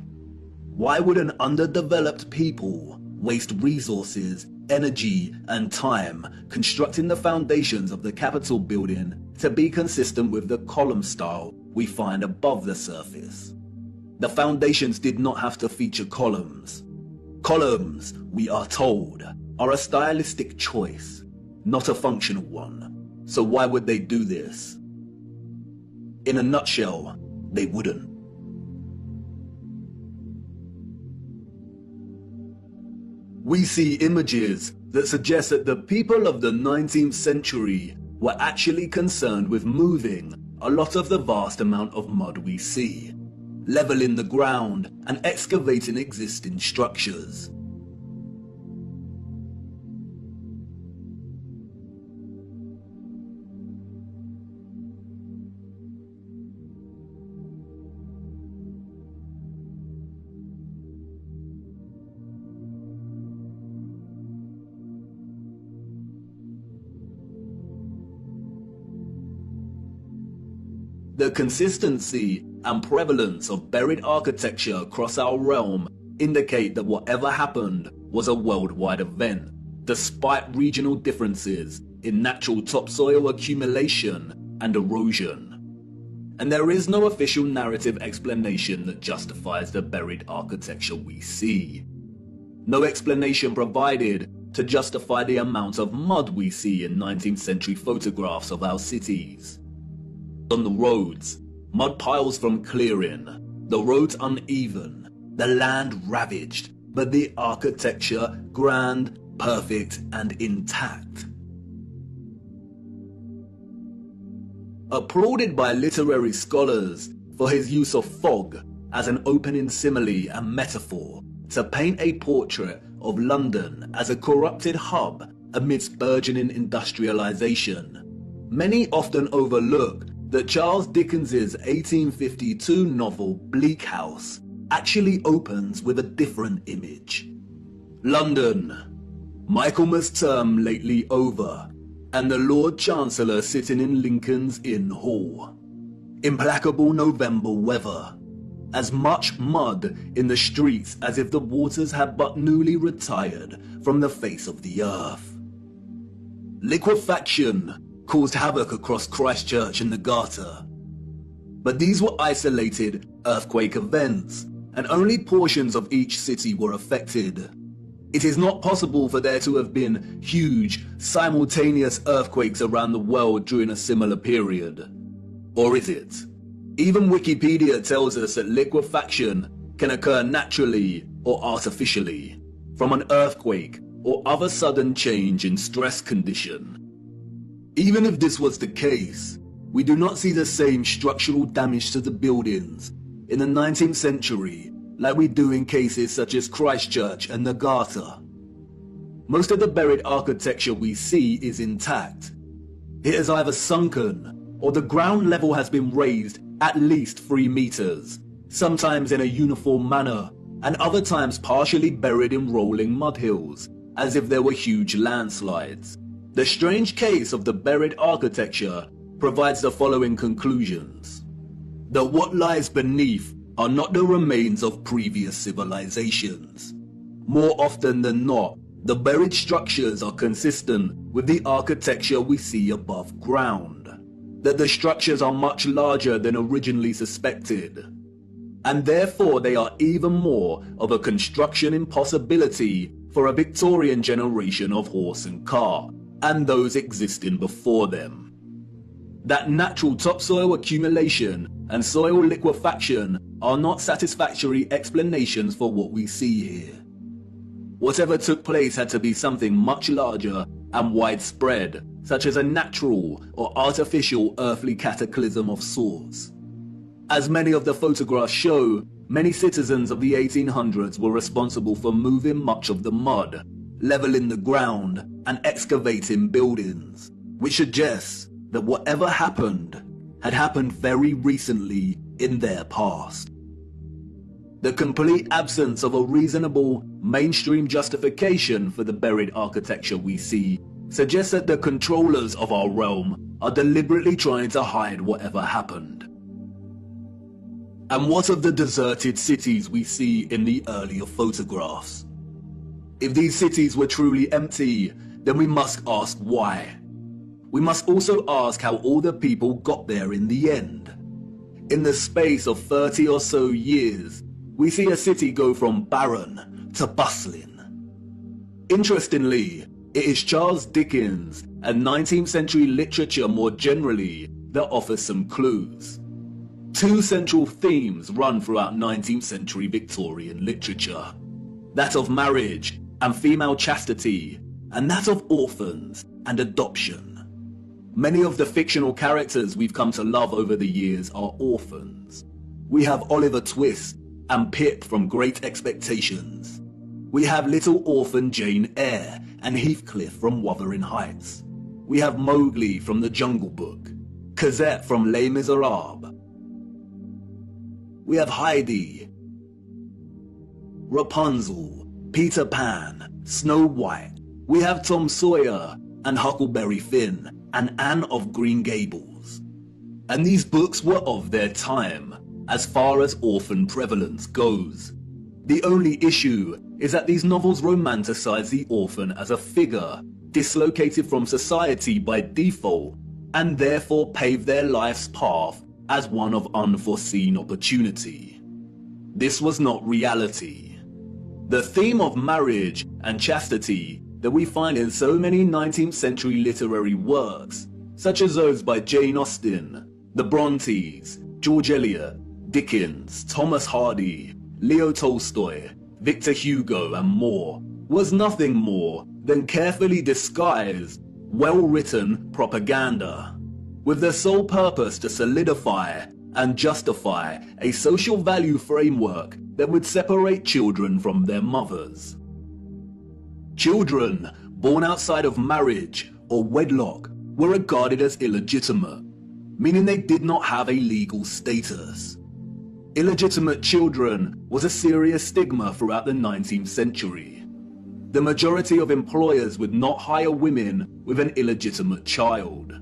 Why would an underdeveloped people waste resources, energy, and time constructing the foundations of the Capitol building to be consistent with the column style we find above the surface? The foundations did not have to feature columns. Columns, we are told, are a stylistic choice, not a functional one. So why would they do this? In a nutshell, they wouldn't. We see images that suggest that the people of the 19th century were actually concerned with moving a lot of the vast amount of mud we see, leveling the ground and excavating existing structures. The consistency and prevalence of buried architecture across our realm indicate that whatever happened was a worldwide event, despite regional differences in natural topsoil accumulation and erosion. And there is no official narrative explanation that justifies the buried architecture we see. No explanation provided to justify the amount of mud we see in 19th century photographs of our cities. On the roads, mud piles from clearing, the roads uneven, the land ravaged, but the architecture grand, perfect, and intact. Applauded by literary scholars for his use of fog as an opening simile and metaphor to paint a portrait of London as a corrupted hub amidst burgeoning industrialization, many often overlook that Charles Dickens's 1852 novel Bleak House actually opens with a different image. London, Michaelmas term lately over, and the Lord Chancellor sitting in Lincoln's Inn Hall. Implacable November weather, as much mud in the streets as if the waters had but newly retired from the face of the earth. Liquefaction caused havoc across Christchurch and the Garter, but these were isolated earthquake events, and only portions of each city were affected. It is not possible for there to have been huge, simultaneous earthquakes around the world during a similar period. Or is it? Even Wikipedia tells us that liquefaction can occur naturally or artificially, from an earthquake or other sudden change in stress condition. Even if this was the case, we do not see the same structural damage to the buildings in the 19th century like we do in cases such as Christchurch and the Garter. Most of the buried architecture we see is intact. It is either sunken or the ground level has been raised at least 3 meters, sometimes in a uniform manner, and other times partially buried in rolling mud hills, as if there were huge landslides. The strange case of the buried architecture provides the following conclusions: that what lies beneath are not the remains of previous civilizations. More often than not, the buried structures are consistent with the architecture we see above ground, that the structures are much larger than originally suspected, and therefore they are even more of a construction impossibility for a Victorian generation of horse and car, and those existing before them. That natural topsoil accumulation and soil liquefaction are not satisfactory explanations for what we see here. Whatever took place had to be something much larger and widespread, such as a natural or artificial earthly cataclysm of sorts. As many of the photographs show, many citizens of the 1800s were responsible for moving much of the mud, leveling the ground, and excavating buildings, which suggests that whatever happened had happened very recently in their past. The complete absence of a reasonable, mainstream justification for the buried architecture we see suggests that the controllers of our realm are deliberately trying to hide whatever happened. And what of the deserted cities we see in the earlier photographs? If these cities were truly empty, then we must ask why. We must also ask how all the people got there in the end. In the space of 30 or so years, we see a city go from barren to bustling. Interestingly, it is Charles Dickens and 19th century literature more generally that offers some clues. 2 central themes run throughout 19th century Victorian literature: that of marriage and female chastity, and that of orphans and adoption. Many of the fictional characters we've come to love over the years are orphans. We have Oliver Twist and Pip from Great Expectations. We have little orphan Jane Eyre and Heathcliff from Wuthering Heights. We have Mowgli from The Jungle Book, Cosette from Les Miserables. We have Heidi, Rapunzel, Peter Pan, Snow White. We have Tom Sawyer and Huckleberry Finn and Anne of Green Gables. And these books were of their time, as far as orphan prevalence goes. The only issue is that these novels romanticize the orphan as a figure dislocated from society by default, and therefore pave their life's path as one of unforeseen opportunity. This was not reality. The theme of marriage and chastity that we find in so many 19th century literary works, such as those by Jane Austen, the Brontes, George Eliot, Dickens, Thomas Hardy, Leo Tolstoy, Victor Hugo, and more, was nothing more than carefully disguised, well-written propaganda, with the sole purpose to solidify and justify a social value framework that would separate children from their mothers. Children born outside of marriage or wedlock were regarded as illegitimate, meaning they did not have a legal status. Illegitimate children was a serious stigma throughout the 19th century. The majority of employers would not hire women with an illegitimate child.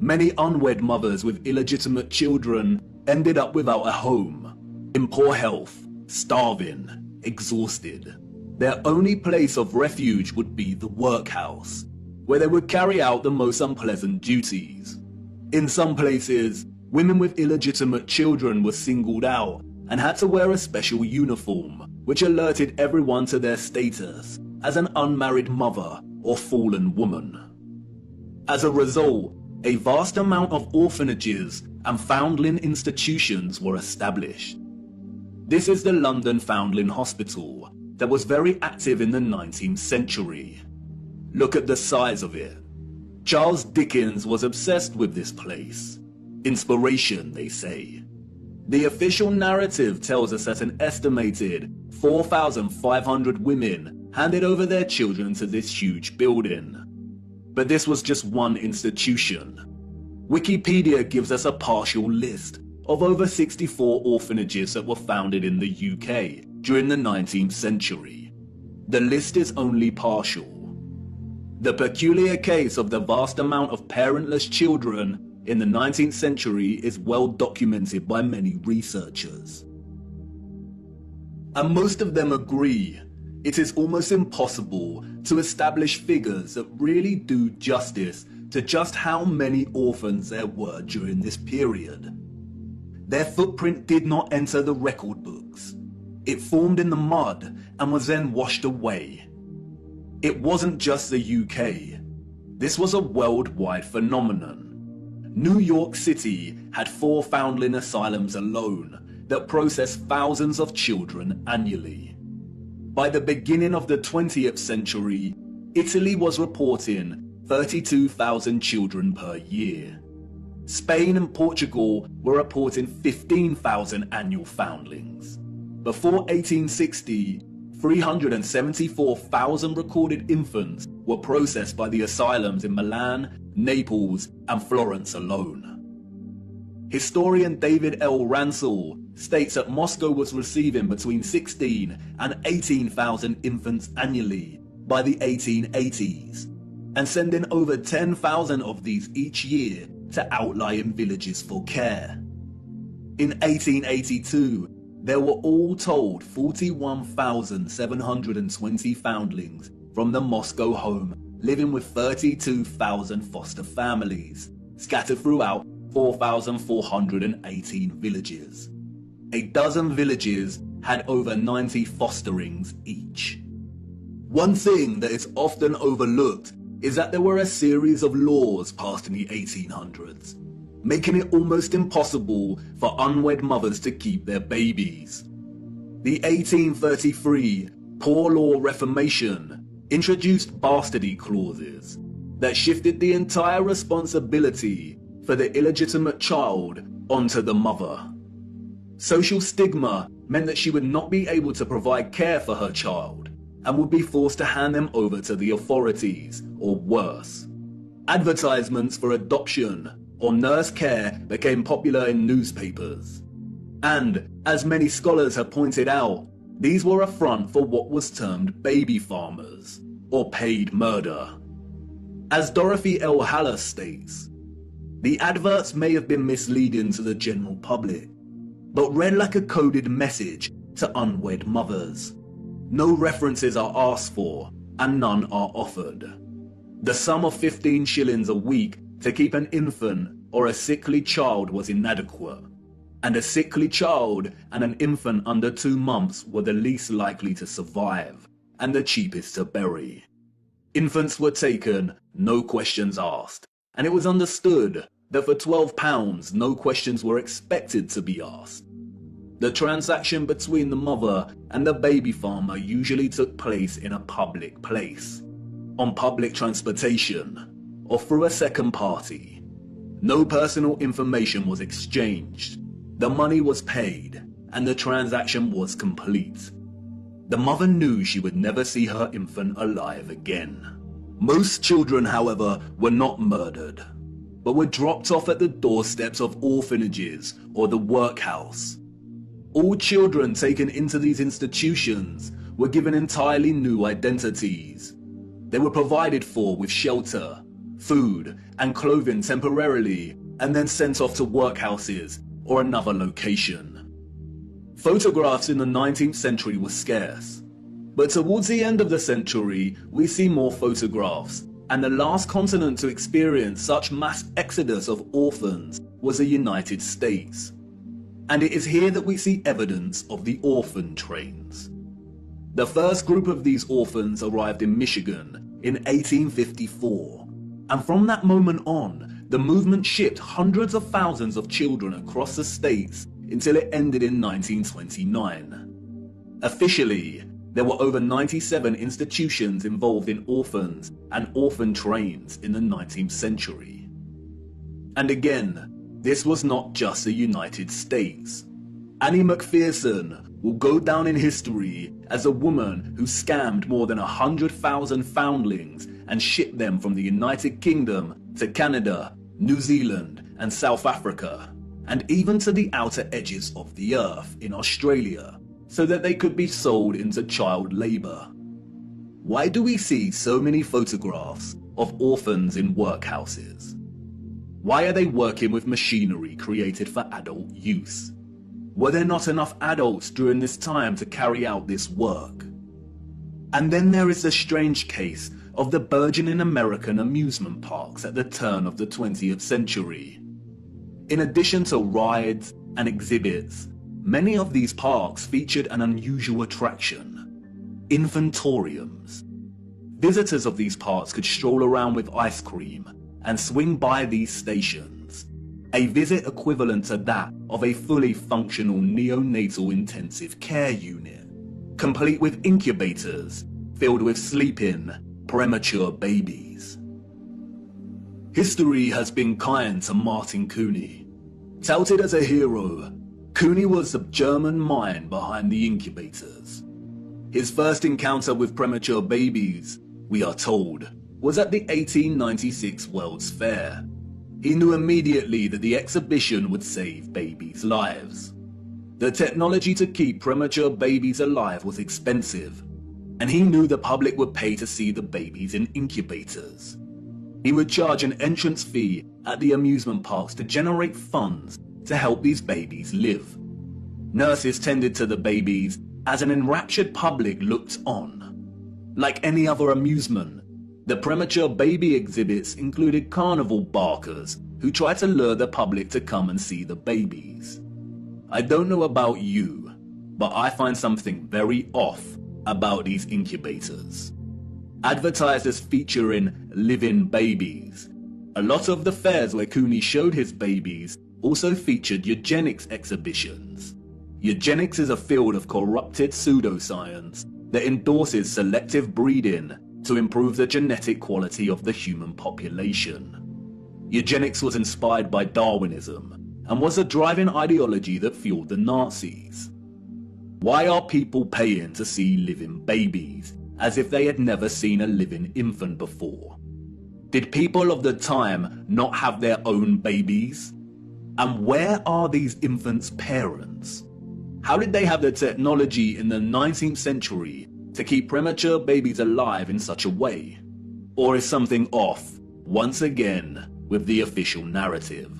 Many unwed mothers with illegitimate children ended up without a home, in poor health, starving, exhausted. Their only place of refuge would be the workhouse, where they would carry out the most unpleasant duties. In some places, women with illegitimate children were singled out and had to wear a special uniform, which alerted everyone to their status as an unmarried mother or fallen woman. As a result, a vast amount of orphanages and foundling institutions were established. This is the London Foundling Hospital that was very active in the 19th century. Look at the size of it. Charles Dickens was obsessed with this place. Inspiration, they say. The official narrative tells us that an estimated 4,500 women handed over their children to this huge building. But this was just one institution. Wikipedia gives us a partial list of over 64 orphanages that were founded in the UK during the 19th century. The list is only partial. The peculiar case of the vast amount of parentless children in the 19th century is well documented by many researchers. And most of them agree it is almost impossible to establish figures that really do justice to just how many orphans there were during this period. Their footprint did not enter the record books. It formed in the mud and was then washed away. It wasn't just the UK. This was a worldwide phenomenon. New York City had 4 foundling asylums alone that processed thousands of children annually. By the beginning of the 20th century, Italy was reporting 32,000 children per year. Spain and Portugal were reporting 15,000 annual foundlings. Before 1860, 374,000 recorded infants were processed by the asylums in Milan, Naples, and Florence alone. Historian David L. Ransell states that Moscow was receiving between 16 and 18,000 infants annually by the 1880s, and sending over 10,000 of these each year to outlying villages for care. In 1882, there were all told 41,720 foundlings from the Moscow home living with 32,000 foster families, scattered throughout 4,418 villages. A dozen villages had over 90 fosterings each. One thing that is often overlooked is that there were a series of laws passed in the 1800s, making it almost impossible for unwed mothers to keep their babies. The 1833 Poor Law Reformation introduced bastardy clauses that shifted the entire responsibility for the illegitimate child onto the mother. Social stigma meant that she would not be able to provide care for her child and would be forced to hand them over to the authorities, or worse. Advertisements for adoption or nurse care became popular in newspapers. And, as many scholars have pointed out, these were a front for what was termed baby farmers, or paid murder. As Dorothy L. Haller states, the adverts may have been misleading to the general public, but read like a coded message to unwed mothers. No references are asked for, and none are offered. The sum of 15 shillings a week to keep an infant or a sickly child was inadequate, and a sickly child and an infant under 2 months were the least likely to survive, and the cheapest to bury. Infants were taken, no questions asked, and it was understood that for £12 no questions were expected to be asked. The transaction between the mother and the baby farmer usually took place in a public place, on public transportation, or through a second party. No personal information was exchanged. The money was paid, and the transaction was complete. The mother knew she would never see her infant alive again. Most children, however, were not murdered, but were dropped off at the doorsteps of orphanages or the workhouse. All children taken into these institutions were given entirely new identities. They were provided for with shelter, food, and clothing temporarily, and then sent off to workhouses or another location. Photographs in the 19th century were scarce, but towards the end of the century, we see more photographs, and the last continent to experience such mass exodus of orphans was the United States. And it is here that we see evidence of the orphan trains. The first group of these orphans arrived in Michigan in 1854, and from that moment on, the movement shipped hundreds of thousands of children across the states until it ended in 1929. Officially, there were over 97 institutions involved in orphans and orphan trains in the 19th century. And again, this was not just the United States. Annie McPherson will go down in history as a woman who scammed more than 100,000 foundlings and shipped them from the United Kingdom to Canada, New Zealand, and South Africa, and even to the outer edges of the earth in Australia, so that they could be sold into child labor. Why do we see so many photographs of orphans in workhouses? Why are they working with machinery created for adult use? Were there not enough adults during this time to carry out this work? And then there is the strange case of the burgeoning American amusement parks at the turn of the 20th century. In addition to rides and exhibits, many of these parks featured an unusual attraction: infantoriums. Visitors of these parks could stroll around with ice cream and swing by these stations, a visit equivalent to that of a fully functional neonatal intensive care unit, complete with incubators filled with sleeping, premature babies. History has been kind to Martin Cooney. Touted as a hero, Cooney was the German mind behind the incubators. His first encounter with premature babies, we are told, was at the 1896 World's Fair. He knew immediately that the exhibition would save babies' lives. The technology to keep premature babies alive was expensive, and he knew the public would pay to see the babies in incubators. He would charge an entrance fee at the amusement parks to generate funds to help these babies live. Nurses tended to the babies as an enraptured public looked on. Like any other amusement, the premature baby exhibits included carnival barkers who tried to lure the public to come and see the babies. I don't know about you, but I find something very off about these incubators. Advertised as featuring living babies, a lot of the fairs where Cooney showed his babies also featured eugenics exhibitions. Eugenics is a field of corrupted pseudoscience that endorses selective breeding to improve the genetic quality of the human population. Eugenics was inspired by Darwinism and was a driving ideology that fueled the Nazis. Why are people paying to see living babies as if they had never seen a living infant before? Did people of the time not have their own babies? And where are these infants' parents? How did they have the technology in the 19th century to keep premature babies alive in such a way? Or is something off, once again, with the official narrative?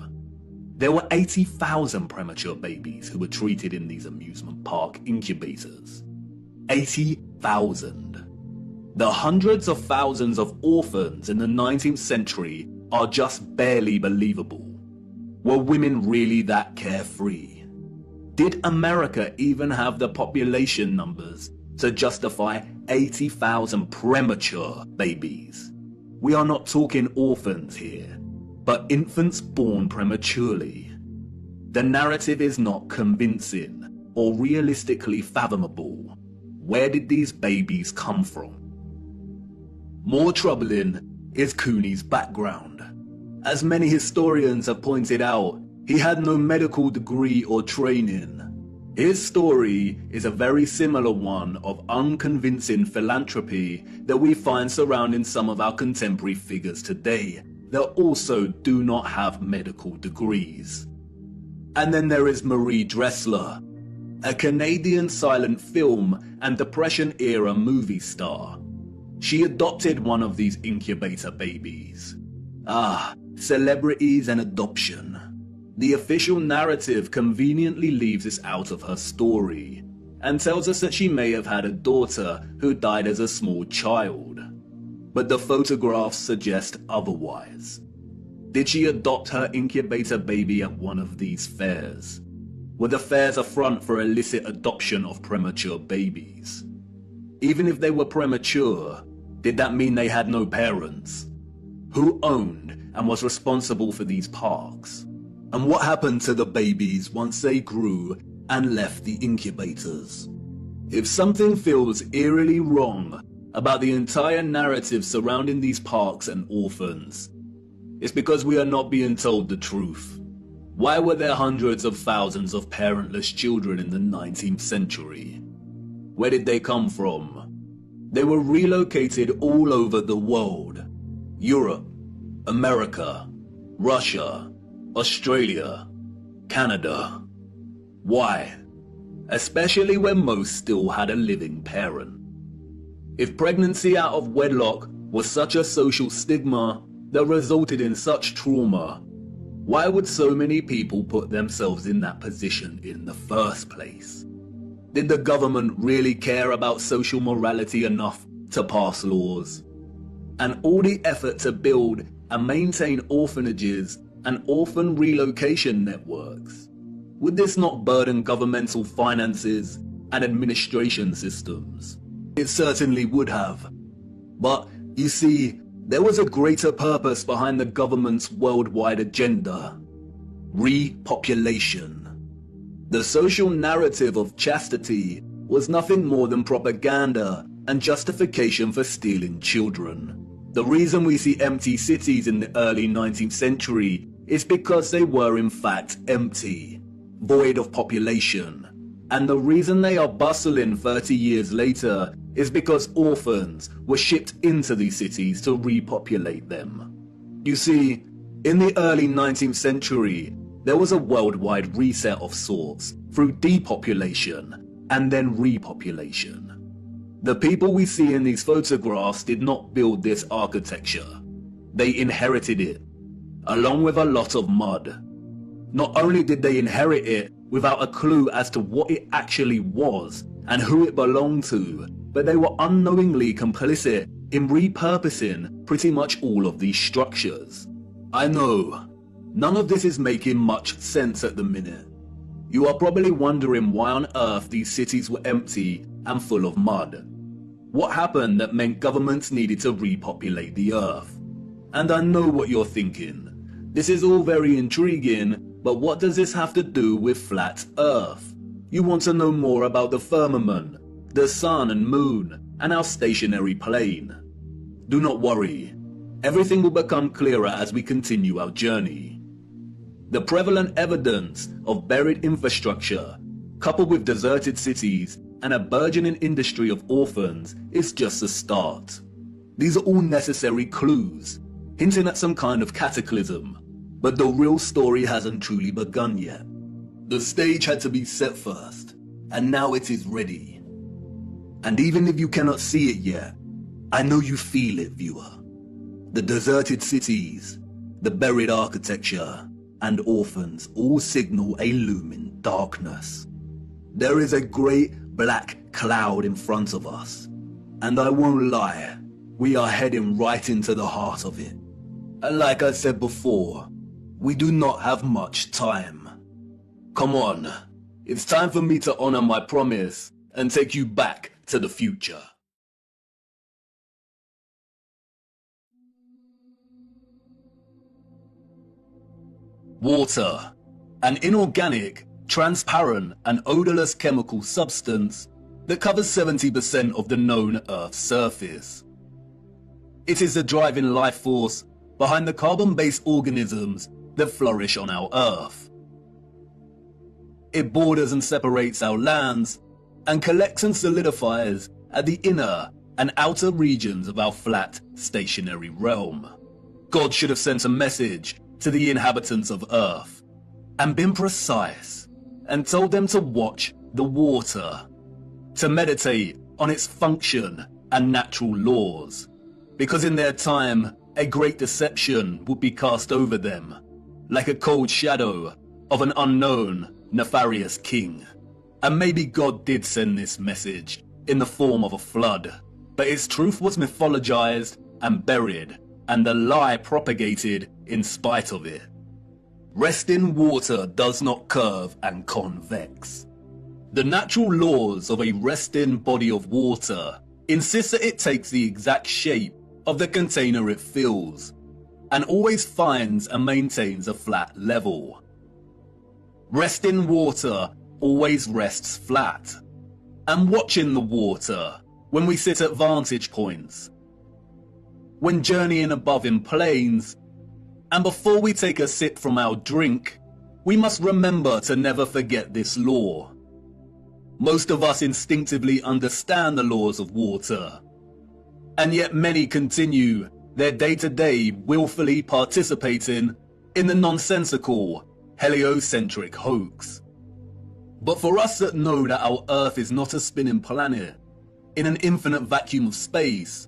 There were 80,000 premature babies who were treated in these amusement park incubators. 80,000. The hundreds of thousands of orphans in the 19th century are just barely believable. Were women really that carefree? Did America even have the population numbers to justify 80,000 premature babies? We are not talking orphans here, but infants born prematurely. The narrative is not convincing or realistically fathomable. Where did these babies come from? More troubling is Cooney's background. As many historians have pointed out, he had no medical degree or training. His story is a very similar one of unconvincing philanthropy that we find surrounding some of our contemporary figures today that also do not have medical degrees. And then there is Marie Dressler, a Canadian silent film and Depression-era movie star. She adopted one of these incubator babies. Celebrities and adoption. The official narrative conveniently leaves this out of her story and tells us that she may have had a daughter who died as a small child. But the photographs suggest otherwise. Did she adopt her incubator baby at one of these fairs? Were the fairs a front for illicit adoption of premature babies? Even if they were premature, did that mean they had no parents? Who owned and was responsible for these parks? And what happened to the babies once they grew and left the incubators? If something feels eerily wrong about the entire narrative surrounding these parks and orphans, it's because we are not being told the truth. Why were there hundreds of thousands of parentless children in the 19th century? Where did they come from? They were relocated all over the world. Europe, America, Russia, Australia, Canada. Why? Especially when most still had a living parent. If pregnancy out of wedlock was such a social stigma that resulted in such trauma, why would so many people put themselves in that position in the first place? Did the government really care about social morality enough to pass laws? And all the effort to build and maintain orphanages and orphan relocation networks, would this not burden governmental finances and administration systems? It certainly would have. But you see, there was a greater purpose behind the government's worldwide agenda: repopulation. The social narrative of chastity was nothing more than propaganda and justification for stealing children. The reason we see empty cities in the early 19th century is because they were in fact empty, void of population. And the reason they are bustling 30 years later is because orphans were shipped into these cities to repopulate them. You see, in the early 19th century, there was a worldwide reset of sorts through depopulation and then repopulation. The people we see in these photographs did not build this architecture. They inherited it, along with a lot of mud. Not only did they inherit it without a clue as to what it actually was and who it belonged to, but they were unknowingly complicit in repurposing pretty much all of these structures. I know, none of this is making much sense at the minute. You are probably wondering why on earth these cities were empty and full of mud. What happened that meant governments needed to repopulate the earth? And I know what you're thinking. This is all very intriguing, but what does this have to do with flat earth? You want to know more about the firmament, the sun and moon, and our stationary plane. Do not worry. Everything will become clearer as we continue our journey. The prevalent evidence of buried infrastructure, coupled with deserted cities and a burgeoning industry of orphans, is just a start. These are all necessary clues, hinting at some kind of cataclysm, but the real story hasn't truly begun yet. The stage had to be set first, and now it is ready. And even if you cannot see it yet, I know you feel it, viewer. The deserted cities, the buried architecture, and orphans all signal a looming darkness. There is a great black cloud in front of us, and I won't lie, we are heading right into the heart of it. And like I said before, we do not have much time. Come on, it's time for me to honor my promise and take you back to the future. Water, an inorganic, transparent and odorless chemical substance that covers 70% of the known Earth's surface. It is the driving life force behind the carbon-based organisms that flourish on our Earth. It borders and separates our lands, and collects and solidifies at the inner and outer regions of our flat, stationary realm. God should have sent a message to the inhabitants of Earth, and been precise, and told them to watch the water, to meditate on its function and natural laws, because in their time, a great deception would be cast over them, like a cold shadow of an unknown, nefarious king. And maybe God did send this message in the form of a flood, but its truth was mythologized and buried, and the lie propagated in spite of it. Resting water does not curve and convex. The natural laws of a resting body of water insist that it takes the exact shape of the container it fills, and always finds and maintains a flat level. Resting water always rests flat, and watching the water when we sit at vantage points, when journeying above in planes, and before we take a sip from our drink, we must remember to never forget this law. Most of us instinctively understand the laws of water, and yet many continue their day-to-day willfully participating in the nonsensical, heliocentric hoax. But for us that know that our Earth is not a spinning planet in an infinite vacuum of space,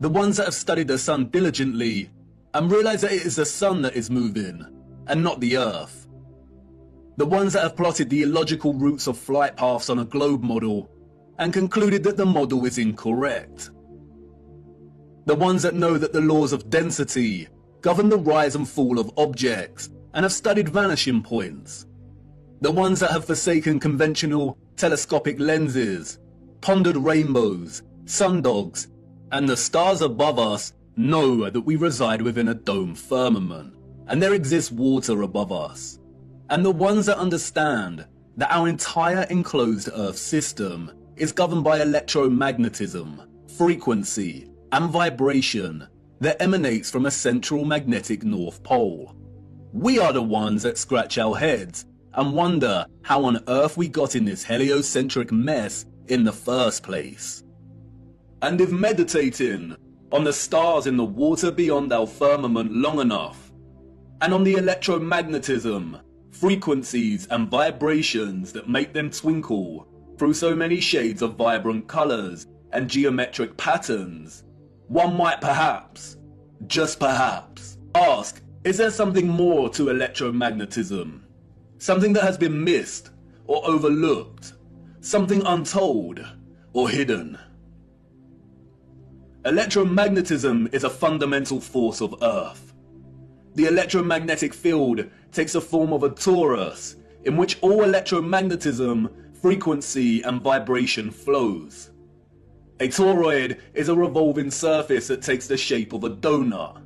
the ones that have studied the sun diligently and realize that it is the sun that is moving and not the Earth, the ones that have plotted the illogical routes of flight paths on a globe model and concluded that the model is incorrect, the ones that know that the laws of density govern the rise and fall of objects and have studied vanishing points, the ones that have forsaken conventional telescopic lenses, pondered rainbows, sundogs, and the stars above us know that we reside within a dome firmament, and there exists water above us. And the ones that understand that our entire enclosed Earth system is governed by electromagnetism, frequency, and vibration that emanates from a central magnetic North Pole. We are the ones that scratch our heads and wonder how on earth we got in this heliocentric mess in the first place. And if meditating on the stars in the water beyond our firmament long enough, and on the electromagnetism, frequencies and vibrations that make them twinkle through so many shades of vibrant colors and geometric patterns, one might perhaps, just perhaps, ask, is there something more to electromagnetism? Something that has been missed or overlooked? Something untold or hidden? Electromagnetism is a fundamental force of Earth. The electromagnetic field takes the form of a torus in which all electromagnetism, frequency and vibration flows. A toroid is a revolving surface that takes the shape of a donut.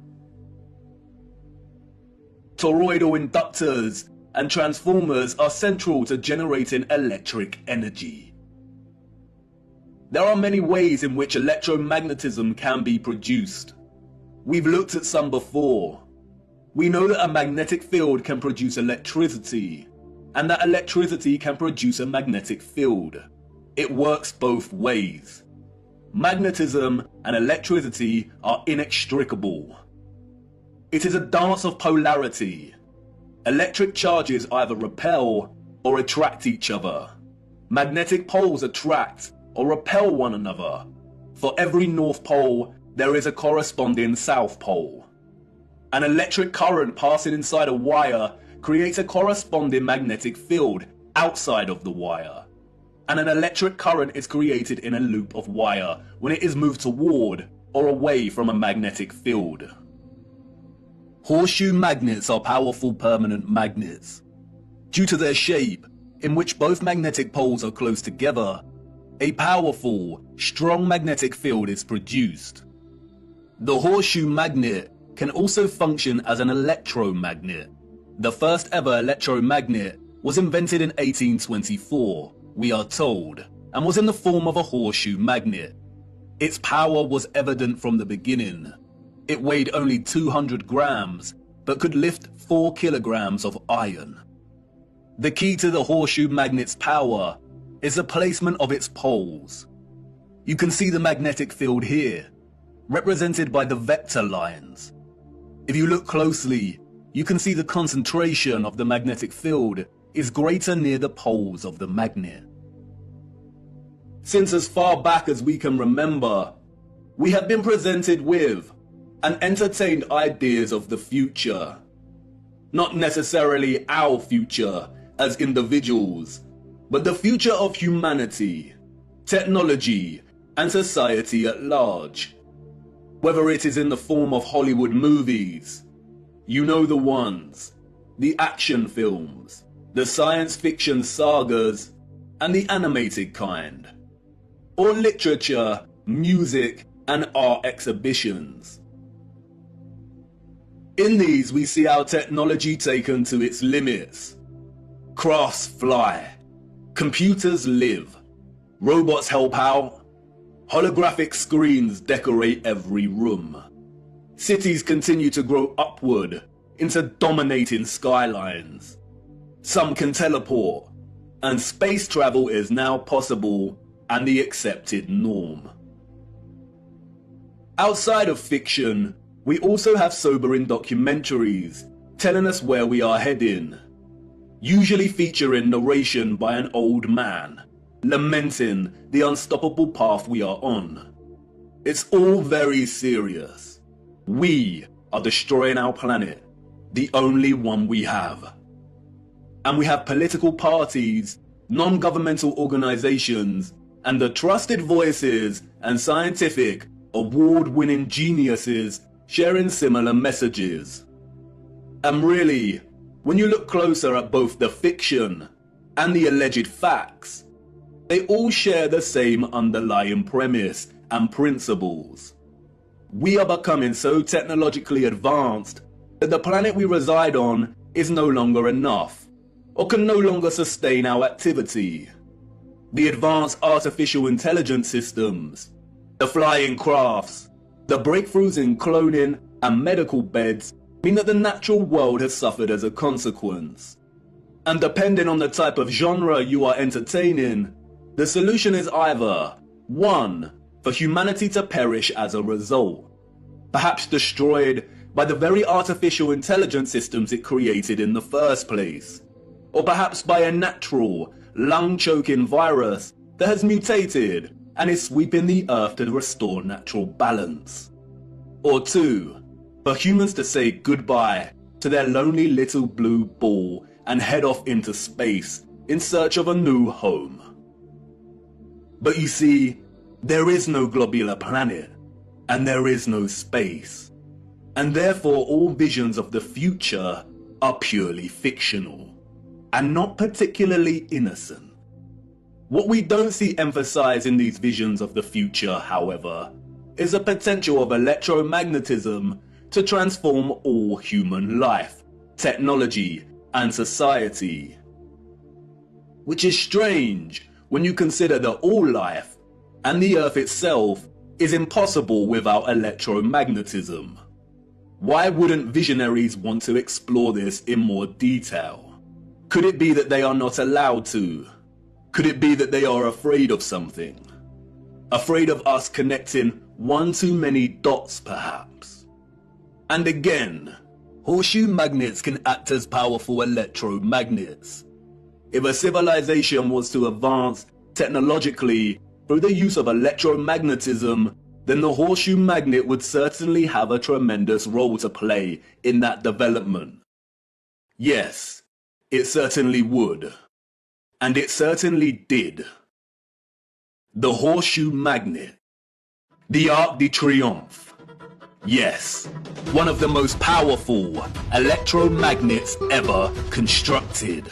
Toroidal inductors and transformers are central to generating electric energy. There are many ways in which electromagnetism can be produced. We've looked at some before. We know that a magnetic field can produce electricity, and that electricity can produce a magnetic field. It works both ways. Magnetism and electricity are inextricable. It is a dance of polarity. Electric charges either repel or attract each other. Magnetic poles attract or repel one another. For every North Pole, there is a corresponding South Pole. An electric current passing inside a wire creates a corresponding magnetic field outside of the wire. And an electric current is created in a loop of wire when it is moved toward or away from a magnetic field. Horseshoe magnets are powerful permanent magnets. Due to their shape, in which both magnetic poles are close together, a powerful, strong magnetic field is produced. The horseshoe magnet can also function as an electromagnet. The first ever electromagnet was invented in 1824, we are told, and was in the form of a horseshoe magnet. Its power was evident from the beginning. It weighed only 200 grams, but could lift 4 kilograms of iron. The key to the horseshoe magnet's power is the placement of its poles. You can see the magnetic field here, represented by the vector lines. If you look closely, you can see the concentration of the magnetic field is greater near the poles of the magnet. Since as far back as we can remember, we have been presented with and entertained ideas of the future. Not necessarily our future as individuals, but the future of humanity, technology, and society at large. Whether it is in the form of Hollywood movies, you know the ones, the action films, the science fiction sagas, and the animated kind, or literature, music, and art exhibitions. In these, we see our technology taken to its limits. Crafts fly, computers live, robots help out, holographic screens decorate every room. Cities continue to grow upward into dominating skylines. Some can teleport, and space travel is now possible and the accepted norm. Outside of fiction, we also have sobering documentaries telling us where we are heading, usually featuring narration by an old man, lamenting the unstoppable path we are on. It's all very serious. We are destroying our planet, the only one we have. And we have political parties, non-governmental organizations, and the trusted voices and scientific, award-winning geniuses sharing similar messages. And really, when you look closer at both the fiction and the alleged facts, they all share the same underlying premise and principles. We are becoming so technologically advanced that the planet we reside on is no longer enough, or can no longer sustain our activity. The advanced artificial intelligence systems, the flying crafts, the breakthroughs in cloning and medical beds mean that the natural world has suffered as a consequence. And depending on the type of genre you are entertaining, the solution is either 1. For humanity to perish as a result, perhaps destroyed by the very artificial intelligence systems it created in the first place, or perhaps by a natural, lung-choking virus that has mutated and is sweeping the earth to restore natural balance. Or 2. For humans to say goodbye to their lonely little blue ball and head off into space in search of a new home. But you see, there is no globular planet, and there is no space, and therefore all visions of the future are purely fictional, and not particularly innocent. What we don't see emphasized in these visions of the future, however, is the potential of electromagnetism to transform all human life, technology, and society. Which is strange when you consider that all life, and the Earth itself, is impossible without electromagnetism. Why wouldn't visionaries want to explore this in more detail? Could it be that they are not allowed to? Could it be that they are afraid of something? Afraid of us connecting one too many dots, perhaps? And again, horseshoe magnets can act as powerful electromagnets. If a civilization was to advance technologically through the use of electromagnetism, then the horseshoe magnet would certainly have a tremendous role to play in that development. Yes, it certainly would. And it certainly did. The horseshoe magnet. The Arc de Triomphe. Yes, one of the most powerful electromagnets ever constructed.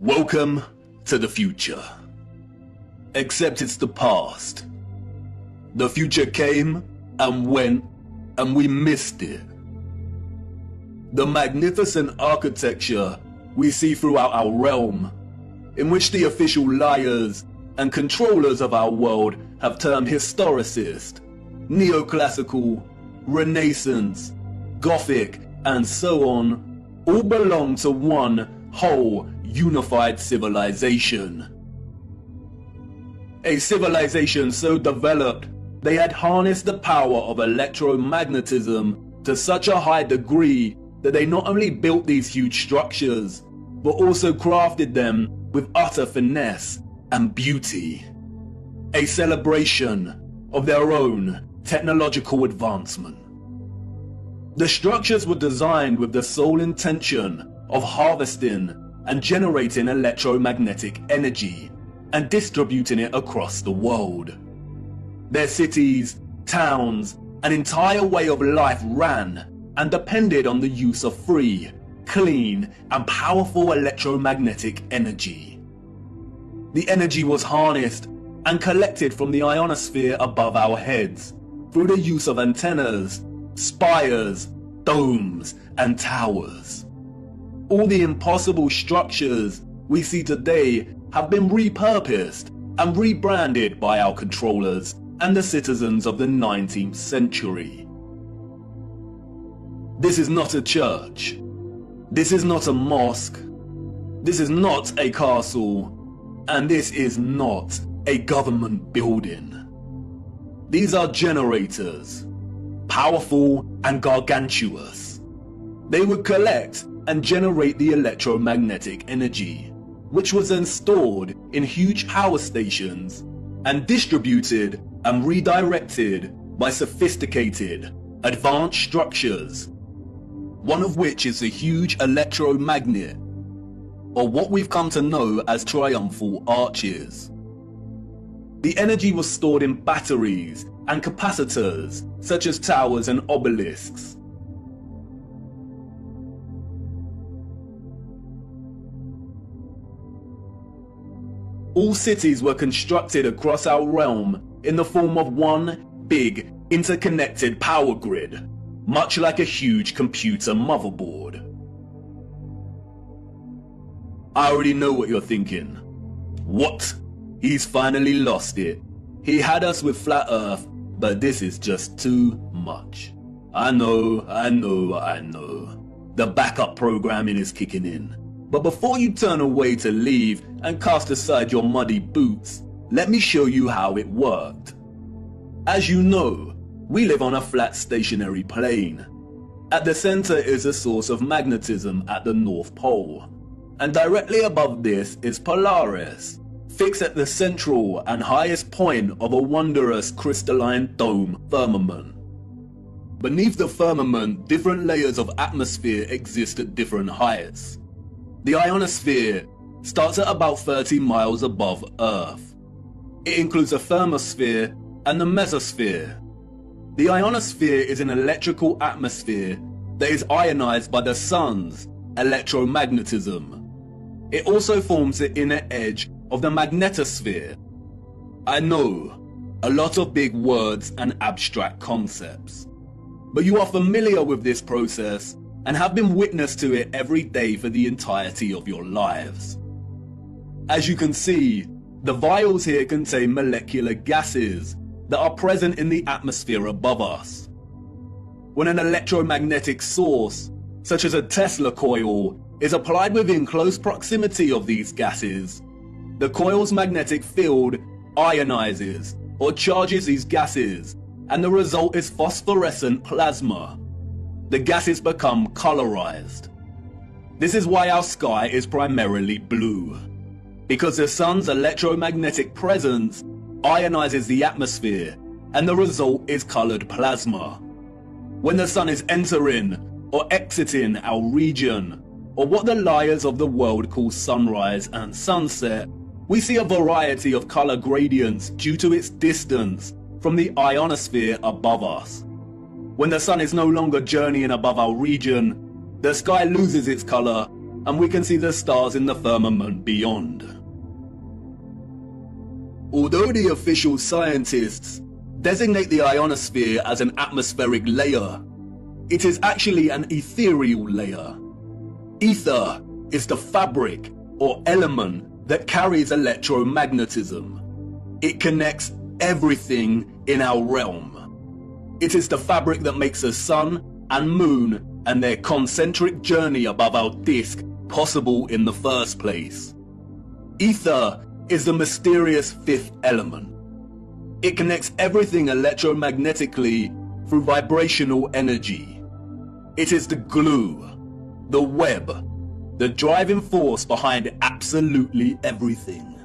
Welcome to the future. Except it's the past. The future came and went, and we missed it. The magnificent architecture we see throughout our realm, in which the official liars and controllers of our world have termed historicist, neoclassical, Renaissance, Gothic, and so on, all belong to one whole unified civilization. A civilization so developed they had harnessed the power of electromagnetism to such a high degree that they not only built these huge structures, but also crafted them with utter finesse and beauty. A celebration of their own technological advancement. The structures were designed with the sole intention of harvesting and generating electromagnetic energy and distributing it across the world. Their cities, towns, an entire way of life ran and depended on the use of free, clean, and powerful electromagnetic energy. The energy was harnessed and collected from the ionosphere above our heads through the use of antennas, spires, domes, and towers. All the impossible structures we see today have been repurposed and rebranded by our controllers and the citizens of the 19th century. This is not a church. This is not a mosque. This is not a castle. And this is not a government building. These are generators, powerful and gargantuous. They would collect and generate the electromagnetic energy, which was then stored in huge power stations and distributed and redirected by sophisticated, advanced structures, one of which is a huge electromagnet, or what we've come to know as triumphal arches. The energy was stored in batteries and capacitors, such as towers and obelisks. All cities were constructed across our realm in the form of one big, interconnected power grid, much like a huge computer motherboard. I already know what you're thinking. What? He's finally lost it. He had us with flat Earth, but this is just too much. I know. The backup programming is kicking in. But before you turn away to leave and cast aside your muddy boots, let me show you how it worked. As you know, we live on a flat stationary plane. At the center is a source of magnetism at the North Pole, and directly above this is Polaris, fixed at the central and highest point of a wondrous crystalline dome firmament. Beneath the firmament, different layers of atmosphere exist at different heights. The ionosphere starts at about 30 miles above Earth. It includes a thermosphere and the mesosphere. The ionosphere is an electrical atmosphere that is ionized by the sun's electromagnetism. It also forms the inner edge of the magnetosphere, I know, a lot of big words and abstract concepts, but you are familiar with this process and have been witness to it every day for the entirety of your lives. As you can see, the vials here contain molecular gases that are present in the atmosphere above us. When an electromagnetic source, such as a Tesla coil, is applied within close proximity of these gases, the coil's magnetic field ionizes or charges these gases, and the result is phosphorescent plasma. The gases become colorized. This is why our sky is primarily blue, because the sun's electromagnetic presence ionizes the atmosphere, and the result is colored plasma. When the sun is entering or exiting our region, or what the liars of the world call sunrise and sunset, we see a variety of color gradients due to its distance from the ionosphere above us. When the sun is no longer journeying above our region, the sky loses its color and we can see the stars in the firmament beyond. Although the official scientists designate the ionosphere as an atmospheric layer, it is actually an ethereal layer. Ether is the fabric or element that carries electromagnetism. It connects everything in our realm. It is the fabric that makes the sun and moon and their concentric journey above our disk possible in the first place. Ether is the mysterious fifth element. It connects everything electromagnetically through vibrational energy. It is the glue, the web, the driving force behind absolutely everything.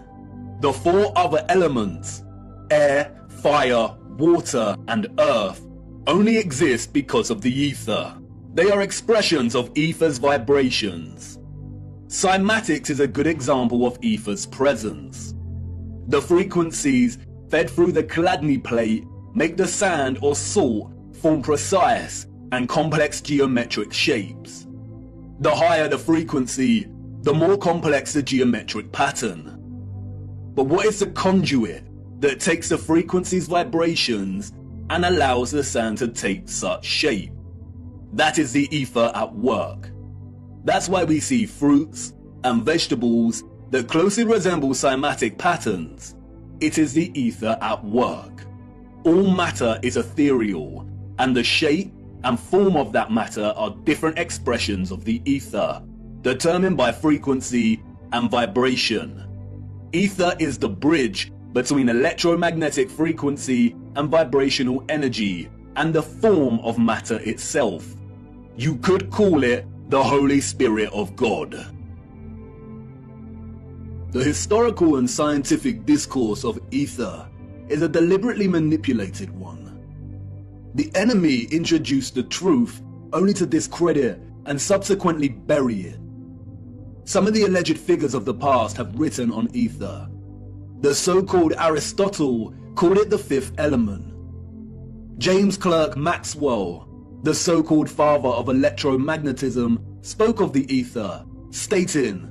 The four other elements, air, fire, water, and earth, only exist because of the ether. They are expressions of ether's vibrations. Cymatics is a good example of ether's presence. The frequencies fed through the Chladni plate make the sand or salt form precise and complex geometric shapes. The higher the frequency, the more complex the geometric pattern. But what is the conduit that takes the frequency's vibrations and allows the sand to take such shape? That is the ether at work. That's why we see fruits and vegetables that closely resemble cymatic patterns. It is the ether at work. All matter is ethereal, and the shape and form of that matter are different expressions of the ether, determined by frequency and vibration. Ether is the bridge between electromagnetic frequency and vibrational energy and the form of matter itself. You could call it the Holy Spirit of God. The historical and scientific discourse of ether is a deliberately manipulated one. The enemy introduced the truth only to discredit and subsequently bury it. Some of the alleged figures of the past have written on ether. The so-called Aristotle called it the fifth element. James Clerk Maxwell, the so-called father of electromagnetism, spoke of the ether, stating,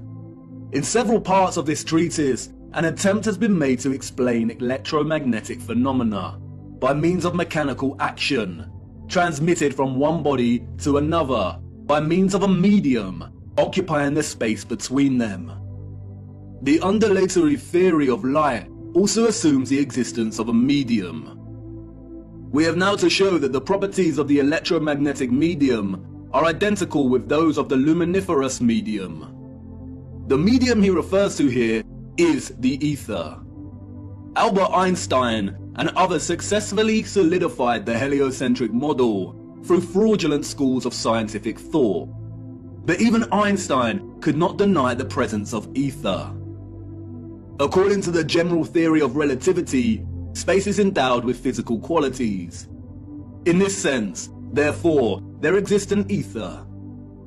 "In several parts of this treatise, an attempt has been made to explain electromagnetic phenomena by means of mechanical action, transmitted from one body to another by means of a medium occupying the space between them." The undulatory theory of light also assumes the existence of a medium. We have now to show that the properties of the electromagnetic medium are identical with those of the luminiferous medium. The medium he refers to here is the ether. Albert Einstein and others successfully solidified the heliocentric model through fraudulent schools of scientific thought. But even Einstein could not deny the presence of ether. According to the general theory of relativity, space is endowed with physical qualities. In this sense, therefore, there exists an ether.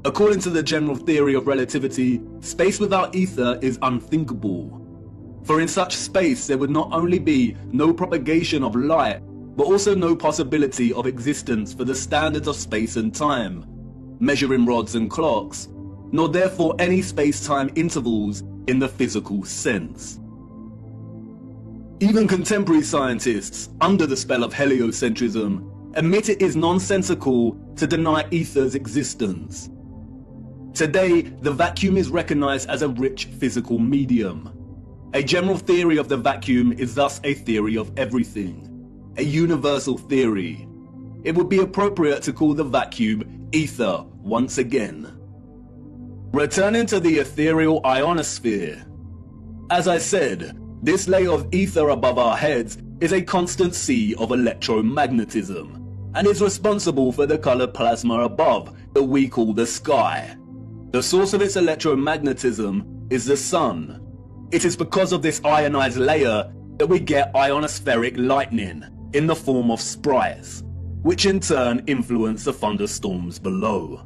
According to the general theory of relativity, space without ether is unthinkable. For in such space there would not only be no propagation of light, but also no possibility of existence for the standards of space and time, measuring rods and clocks, nor therefore any space-time intervals in the physical sense. Even contemporary scientists, under the spell of heliocentrism, admit it is nonsensical to deny ether's existence. Today, the vacuum is recognized as a rich physical medium. A general theory of the vacuum is thus a theory of everything, a universal theory. It would be appropriate to call the vacuum ether once again. Returning to the ethereal ionosphere. As I said, this layer of ether above our heads is a constant sea of electromagnetism, and is responsible for the colored plasma above that we call the sky. The source of its electromagnetism is the sun. It is because of this ionized layer that we get ionospheric lightning in the form of sprites, which in turn influence the thunderstorms below.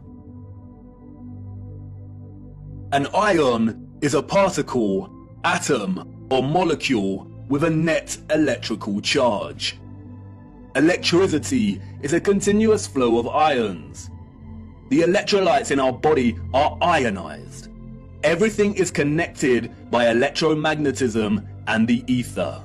An ion is a particle, atom, or molecule with a net electrical charge. Electricity is a continuous flow of ions. The electrolytes in our body are ionized. Everything is connected by electromagnetism and the ether.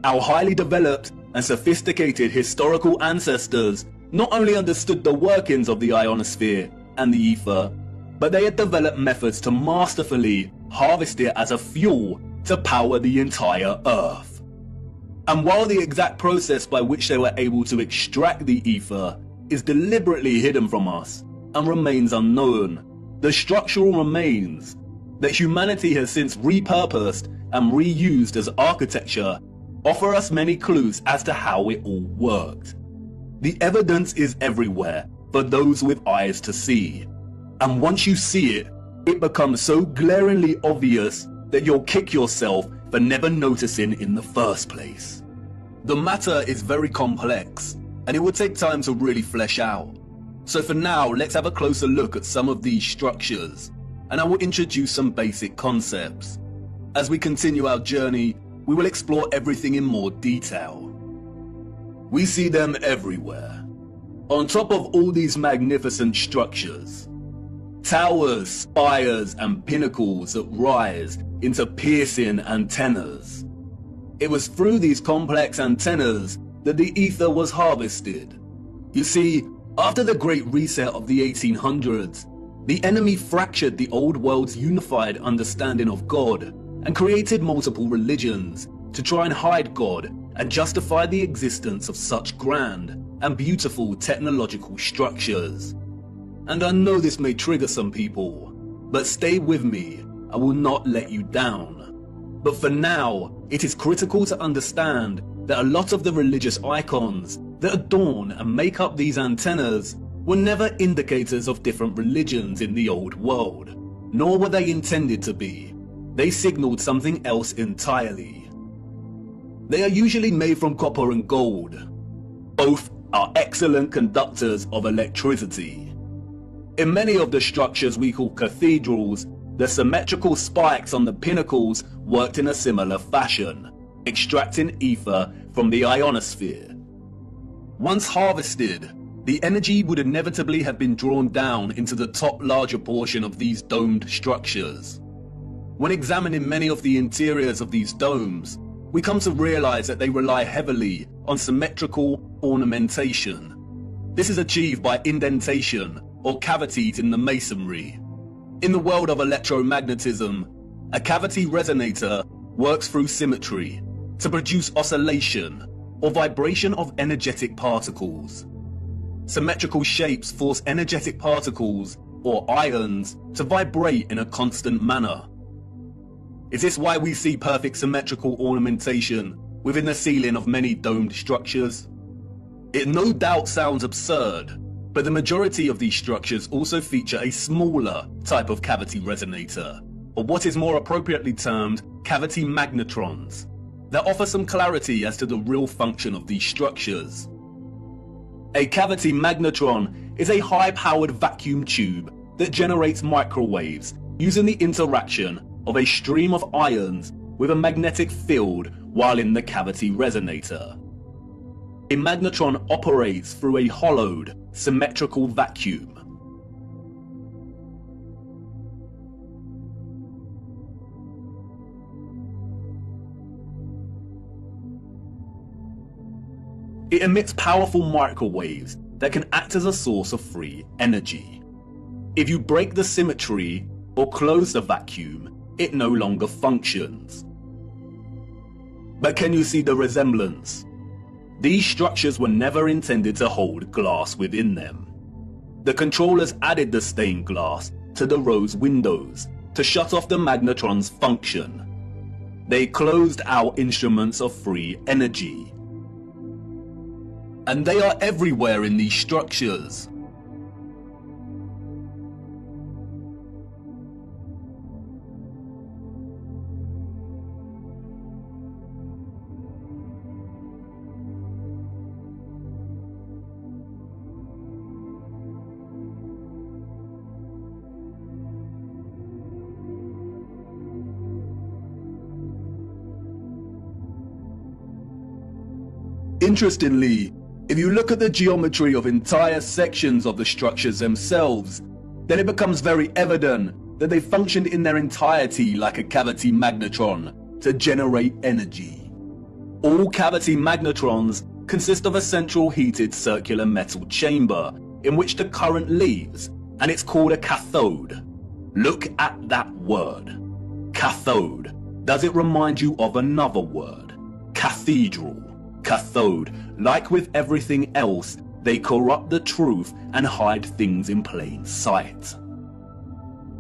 Our highly developed and sophisticated historical ancestors not only understood the workings of the ionosphere and the ether, but they had developed methods to masterfully harvest it as a fuel to power the entire Earth. And while the exact process by which they were able to extract the ether is deliberately hidden from us and remains unknown, the structural remains that humanity has since repurposed and reused as architecture offer us many clues as to how it all worked. The evidence is everywhere for those with eyes to see. And once you see it, it becomes so glaringly obvious that you'll kick yourself for never noticing in the first place. The matter is very complex, and it will take time to really flesh out. So for now, let's have a closer look at some of these structures, and I will introduce some basic concepts. As we continue our journey, we will explore everything in more detail. We see them everywhere. On top of all these magnificent structures, towers, spires, and pinnacles that rise into piercing antennas. It was through these complex antennas that the ether was harvested. You see, after the Great Reset of the 1800s, the enemy fractured the old world's unified understanding of God and created multiple religions to try and hide God and justify the existence of such grand and beautiful technological structures. And I know this may trigger some people, but stay with me, I will not let you down. But for now, it is critical to understand that a lot of the religious icons that adorn and make up these antennas were never indicators of different religions in the old world, nor were they intended to be. They signaled something else entirely. They are usually made from copper and gold. Both are excellent conductors of electricity. In many of the structures we call cathedrals, the symmetrical spikes on the pinnacles worked in a similar fashion, extracting ether from the ionosphere. Once harvested, the energy would inevitably have been drawn down into the top larger portion of these domed structures. When examining many of the interiors of these domes, we come to realize that they rely heavily on symmetrical ornamentation. This is achieved by indentation or cavities in the masonry. In the world of electromagnetism, a cavity resonator works through symmetry to produce oscillation or vibration of energetic particles. Symmetrical shapes force energetic particles, or ions, to vibrate in a constant manner. Is this why we see perfect symmetrical ornamentation within the ceiling of many domed structures? It no doubt sounds absurd, but the majority of these structures also feature a smaller type of cavity resonator, or what is more appropriately termed cavity magnetrons, that offer some clarity as to the real function of these structures. A cavity magnetron is a high-powered vacuum tube that generates microwaves using the interaction of a stream of ions with a magnetic field while in the cavity resonator. A magnetron operates through a hollowed, symmetrical vacuum. It emits powerful microwaves that can act as a source of free energy. If you break the symmetry or close the vacuum, it no longer functions. But can you see the resemblance? These structures were never intended to hold glass within them. The controllers added the stained glass to the rose windows to shut off the magnetron's function. They closed out instruments of free energy. And they are everywhere in these structures. Interestingly, if you look at the geometry of entire sections of the structures themselves, then it becomes very evident that they functioned in their entirety like a cavity magnetron to generate energy. All cavity magnetrons consist of a central heated circular metal chamber in which the current leaves, and it's called a cathode. Look at that word, cathode. Does it remind you of another word? Cathedral. Cathode. Like with everything else, they corrupt the truth and hide things in plain sight.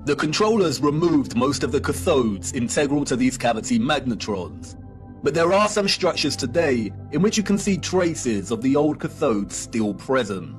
The controllers removed most of the cathodes integral to these cavity magnetrons, but there are some structures today in which you can see traces of the old cathodes still present.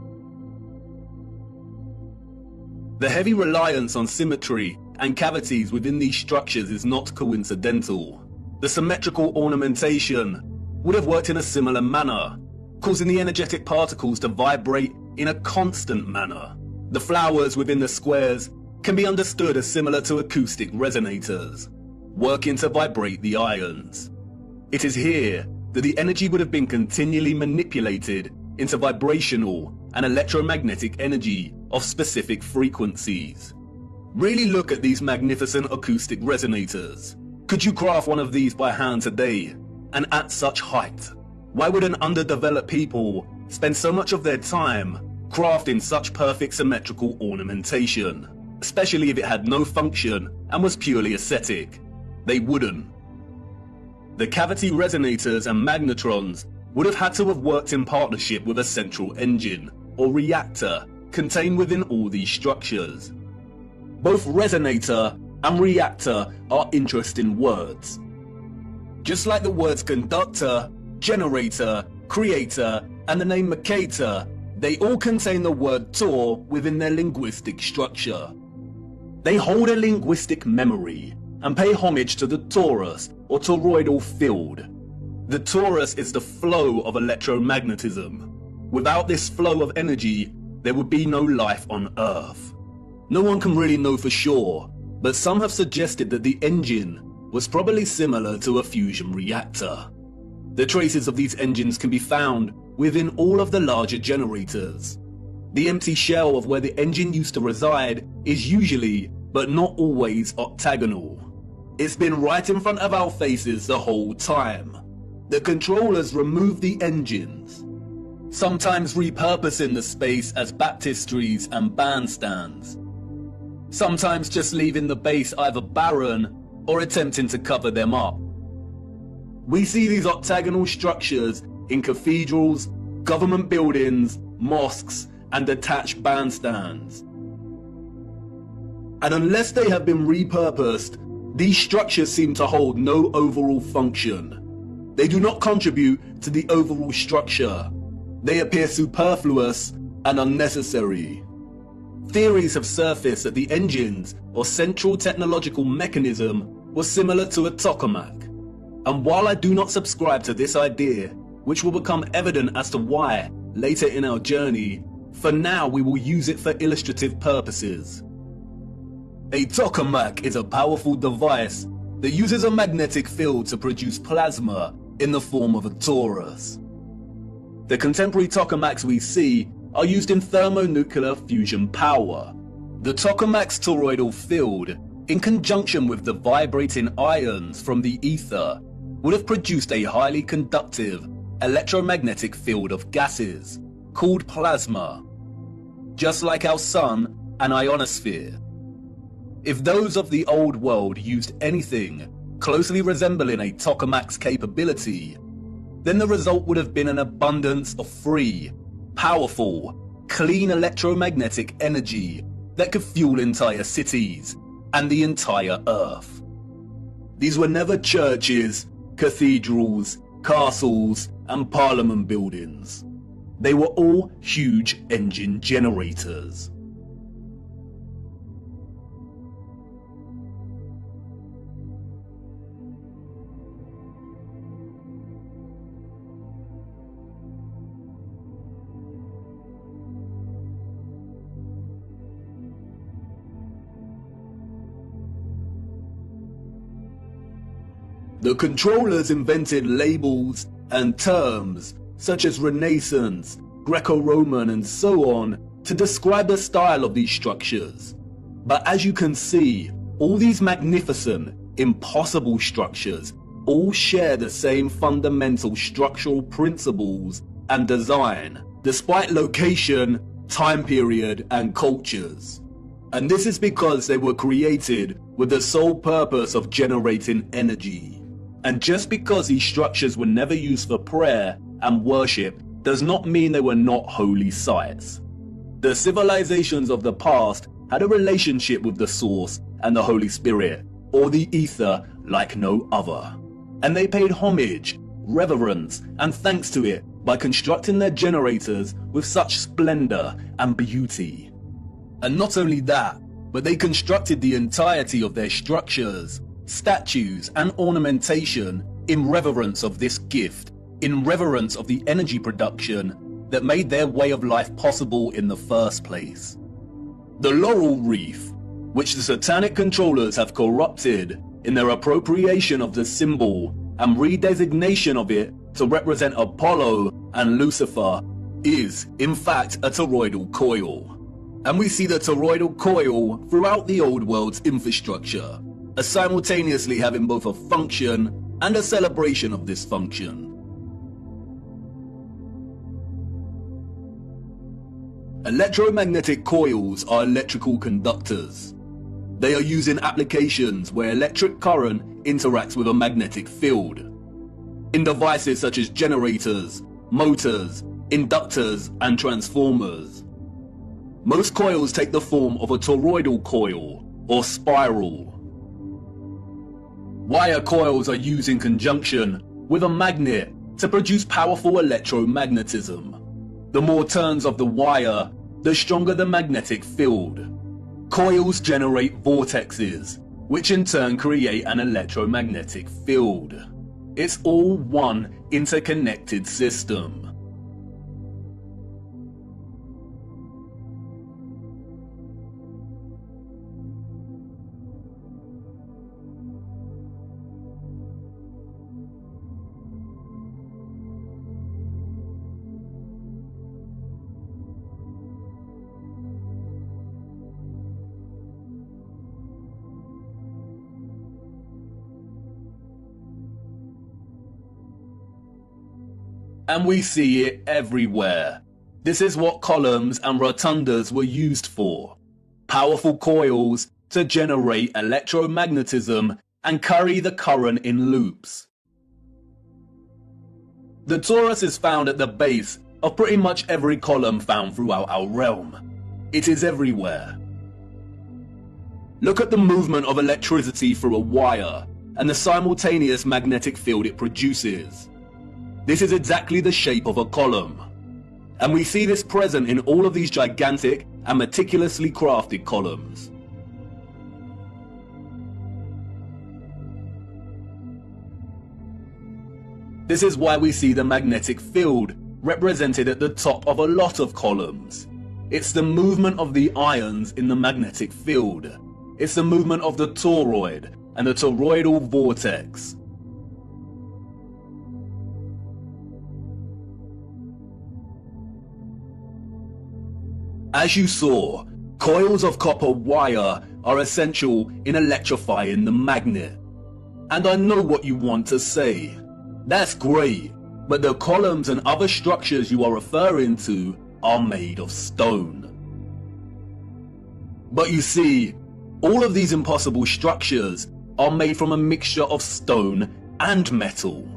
The heavy reliance on symmetry and cavities within these structures is not coincidental. The symmetrical ornamentation would have worked in a similar manner, causing the energetic particles to vibrate in a constant manner. The flowers within the squares can be understood as similar to acoustic resonators, working to vibrate the ions. It is here that the energy would have been continually manipulated into vibrational and electromagnetic energy of specific frequencies. Really look at these magnificent acoustic resonators. Could you craft one of these by hand today? And at such height? Why would an underdeveloped people spend so much of their time crafting such perfect symmetrical ornamentation, especially if it had no function and was purely aesthetic? They wouldn't. The cavity resonators and magnetrons would have had to have worked in partnership with a central engine or reactor contained within all these structures. Both resonator and reactor are interesting words. Just like the words conductor, generator, creator, and the name Mercator, they all contain the word Tor within their linguistic structure. They hold a linguistic memory and pay homage to the torus or toroidal field. The torus is the flow of electromagnetism. Without this flow of energy, there would be no life on Earth. No one can really know for sure, but some have suggested that the engine was probably similar to a fusion reactor. The traces of these engines can be found within all of the larger generators. The empty shell of where the engine used to reside is usually, but not always, octagonal. It's been right in front of our faces the whole time. The controllers remove the engines, sometimes repurposing the space as baptistries and bandstands, sometimes just leaving the base either barren or attempting to cover them up. We see these octagonal structures in cathedrals, government buildings, mosques, and detached bandstands. And unless they have been repurposed, these structures seem to hold no overall function. They do not contribute to the overall structure. They appear superfluous and unnecessary. Theories have surfaced that the engines or central technological mechanism was similar to a tokamak. And while I do not subscribe to this idea, which will become evident as to why later in our journey, for now we will use it for illustrative purposes. A tokamak is a powerful device that uses a magnetic field to produce plasma in the form of a torus. The contemporary tokamaks we see are used in thermonuclear fusion power. The tokamak's toroidal field, in conjunction with the vibrating ions from the ether, would have produced a highly conductive electromagnetic field of gases called plasma, just like our sun and ionosphere. If those of the old world used anything closely resembling a tokamak's capability, then the result would have been an abundance of free, powerful, clean electromagnetic energy that could fuel entire cities and the entire Earth. These were never churches, cathedrals, castles, and parliament buildings. They were all huge engine generators. The controllers invented labels and terms such as Renaissance, Greco-Roman, and so on to describe the style of these structures. But as you can see, all these magnificent, impossible structures all share the same fundamental structural principles and design, despite location, time period, and cultures. And this is because they were created with the sole purpose of generating energy. And just because these structures were never used for prayer and worship does not mean they were not holy sites. The civilizations of the past had a relationship with the Source and the Holy Spirit, or the Ether, like no other. And they paid homage, reverence, and thanks to it by constructing their generators with such splendor and beauty. And not only that, but they constructed the entirety of their structures, statues, and ornamentation in reverence of this gift, in reverence of the energy production that made their way of life possible in the first place. The laurel wreath, which the satanic controllers have corrupted in their appropriation of the symbol and redesignation of it to represent Apollo and Lucifer, is in fact a toroidal coil. And we see the toroidal coil throughout the old world's infrastructure, as simultaneously having both a function and a celebration of this function. Electromagnetic coils are electrical conductors. They are used in applications where electric current interacts with a magnetic field. In devices such as generators, motors, inductors, and transformers. Most coils take the form of a toroidal coil or spiral. Wire coils are used in conjunction with a magnet to produce powerful electromagnetism. The more turns of the wire, the stronger the magnetic field. Coils generate vortexes, which in turn create an electromagnetic field. It's all one interconnected system. And we see it everywhere. This is what columns and rotundas were used for. Powerful coils to generate electromagnetism and carry the current in loops. The torus is found at the base of pretty much every column found throughout our realm. It is everywhere. Look at the movement of electricity through a wire and the simultaneous magnetic field it produces. This is exactly the shape of a column. And we see this present in all of these gigantic and meticulously crafted columns. This is why we see the magnetic field represented at the top of a lot of columns. It's the movement of the ions in the magnetic field. It's the movement of the toroid and the toroidal vortex. As you saw, coils of copper wire are essential in electrifying the magnet. And I know what you want to say. That's great, but the columns and other structures you are referring to are made of stone. But you see, all of these impossible structures are made from a mixture of stone and metal.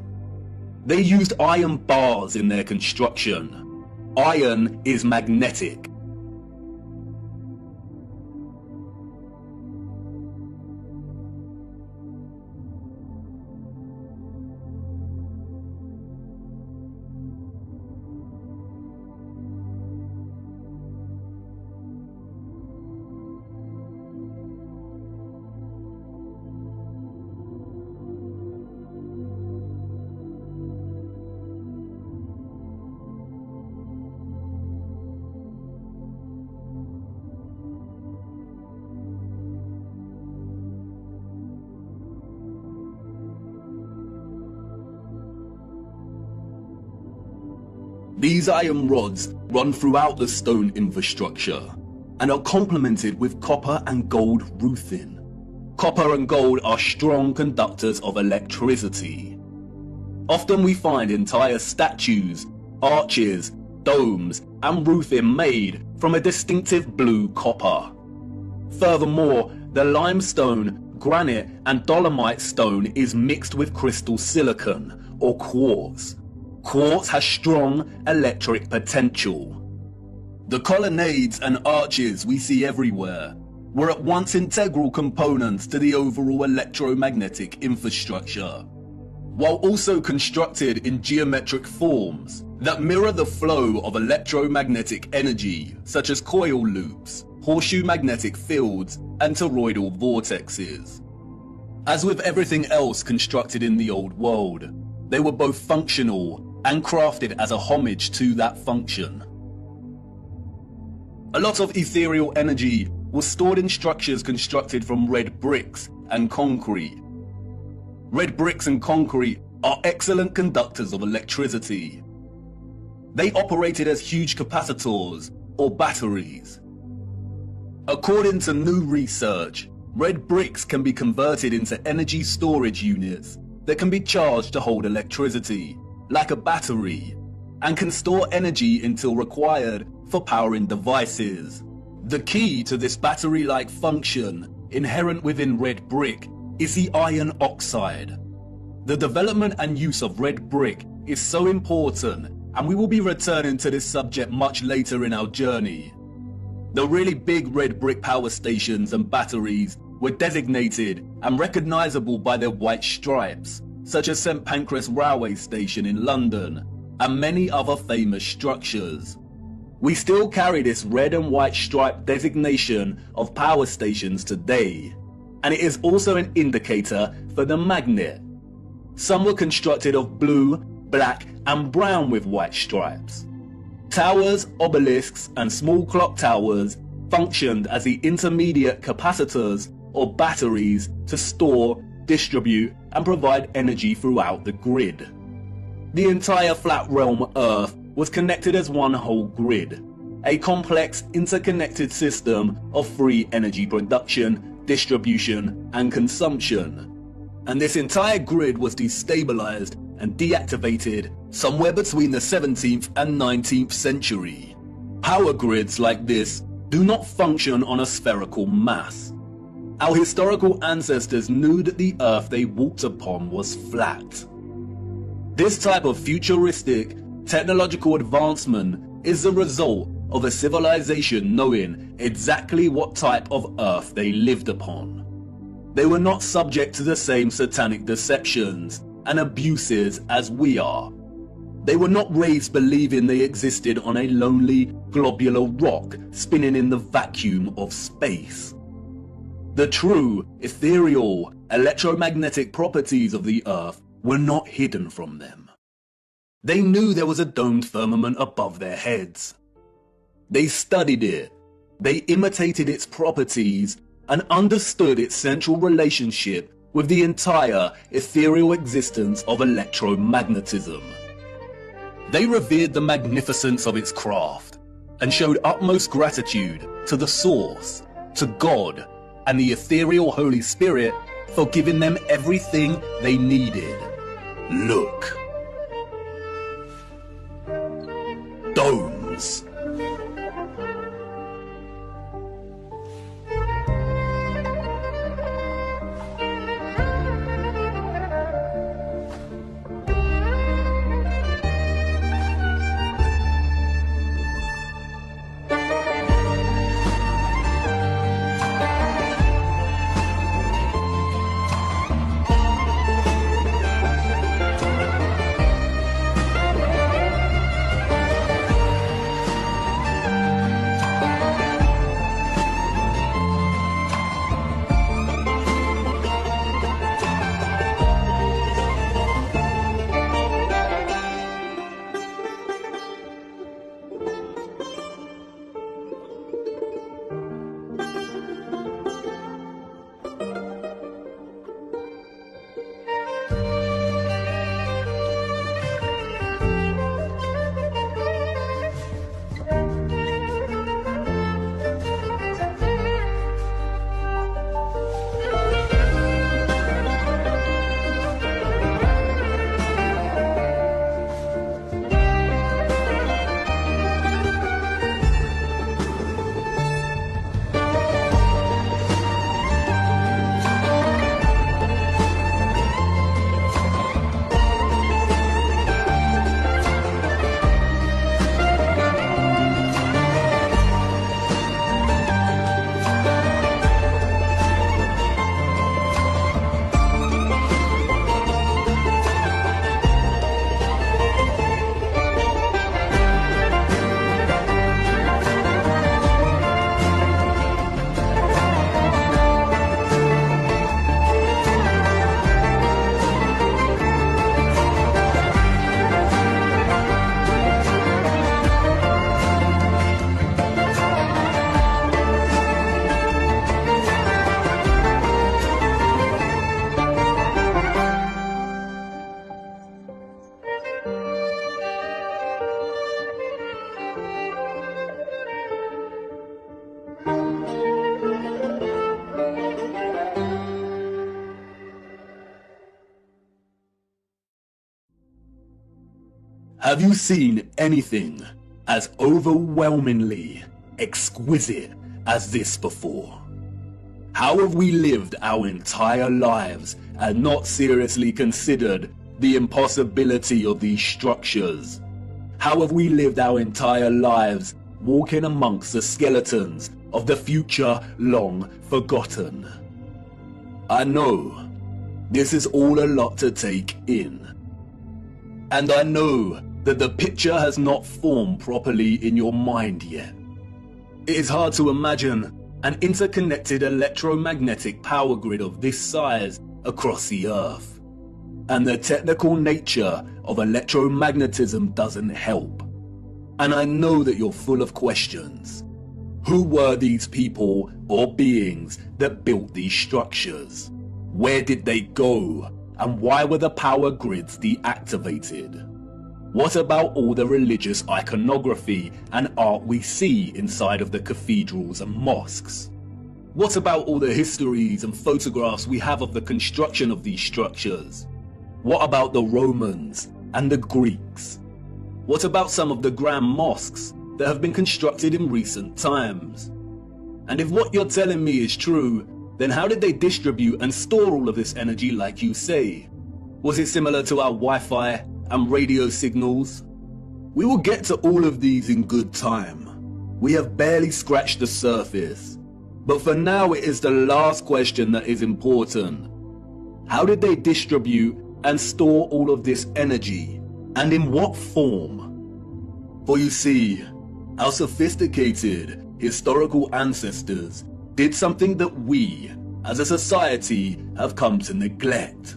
They used iron bars in their construction. Iron is magnetic. These iron rods run throughout the stone infrastructure and are complemented with copper and gold roofing. Copper and gold are strong conductors of electricity. Often we find entire statues, arches, domes, and roofing made from a distinctive blue copper. Furthermore, the limestone, granite, and dolomite stone is mixed with crystal silicon or quartz. Quartz has strong electric potential. The colonnades and arches we see everywhere were at once integral components to the overall electromagnetic infrastructure, while also constructed in geometric forms that mirror the flow of electromagnetic energy, such as coil loops, horseshoe magnetic fields, and toroidal vortexes. As with everything else constructed in the old world, they were both functional and crafted as a homage to that function. A lot of ethereal energy was stored in structures constructed from red bricks and concrete. Red bricks and concrete are excellent conductors of electricity. They operated as huge capacitors or batteries. According to new research, red bricks can be converted into energy storage units that can be charged to hold electricity, like a battery, and can store energy until required for powering devices. The key to this battery-like function inherent within red brick is the iron oxide. The development and use of red brick is so important, and we will be returning to this subject much later in our journey. The really big red brick power stations and batteries were designated and recognizable by their white stripes, such as St Pancras Railway Station in London, and many other famous structures. We still carry this red and white stripe designation of power stations today, and it is also an indicator for the magnet. Some were constructed of blue, black, and brown with white stripes. Towers, obelisks, and small clock towers functioned as the intermediate capacitors or batteries to store, distribute, and provide energy throughout the grid. The entire flat realm Earth was connected as one whole grid, a complex interconnected system of free energy production, distribution, and consumption. And this entire grid was destabilized and deactivated somewhere between the 17th and 19th century. Power grids like this do not function on a spherical mass. Our historical ancestors knew that the Earth they walked upon was flat. This type of futuristic technological advancement is the result of a civilization knowing exactly what type of Earth they lived upon. They were not subject to the same satanic deceptions and abuses as we are. They were not raised believing they existed on a lonely, globular rock spinning in the vacuum of space. The true, ethereal, electromagnetic properties of the Earth were not hidden from them. They knew there was a domed firmament above their heads. They studied it, they imitated its properties, and understood its central relationship with the entire ethereal existence of electromagnetism. They revered the magnificence of its craft, and showed utmost gratitude to the Source, to God, and the ethereal Holy Spirit for giving them everything they needed. Look. Ewaranos. Have you seen anything as overwhelmingly exquisite as this before? How have we lived our entire lives and not seriously considered the impossibility of these structures? How have we lived our entire lives walking amongst the skeletons of the future long forgotten? I know this is all a lot to take in, and I know that the picture has not formed properly in your mind yet. It is hard to imagine an interconnected electromagnetic power grid of this size across the Earth. And the technical nature of electromagnetism doesn't help. And I know that you're full of questions. Who were these people or beings that built these structures? Where did they go? And why were the power grids deactivated? What about all the religious iconography and art we see inside of the cathedrals and mosques? What about all the histories and photographs we have of the construction of these structures? What about the Romans and the Greeks? What about some of the grand mosques that have been constructed in recent times? And if what you're telling me is true, then how did they distribute and store all of this energy like you say? Was it similar to our Wi-Fi and radio signals? We will get to all of these in good time. We have barely scratched the surface. But for now, it is the last question that is important. How did they distribute and store all of this energy? And in what form? For you see, our sophisticated historical ancestors did something that we, as a society, have come to neglect.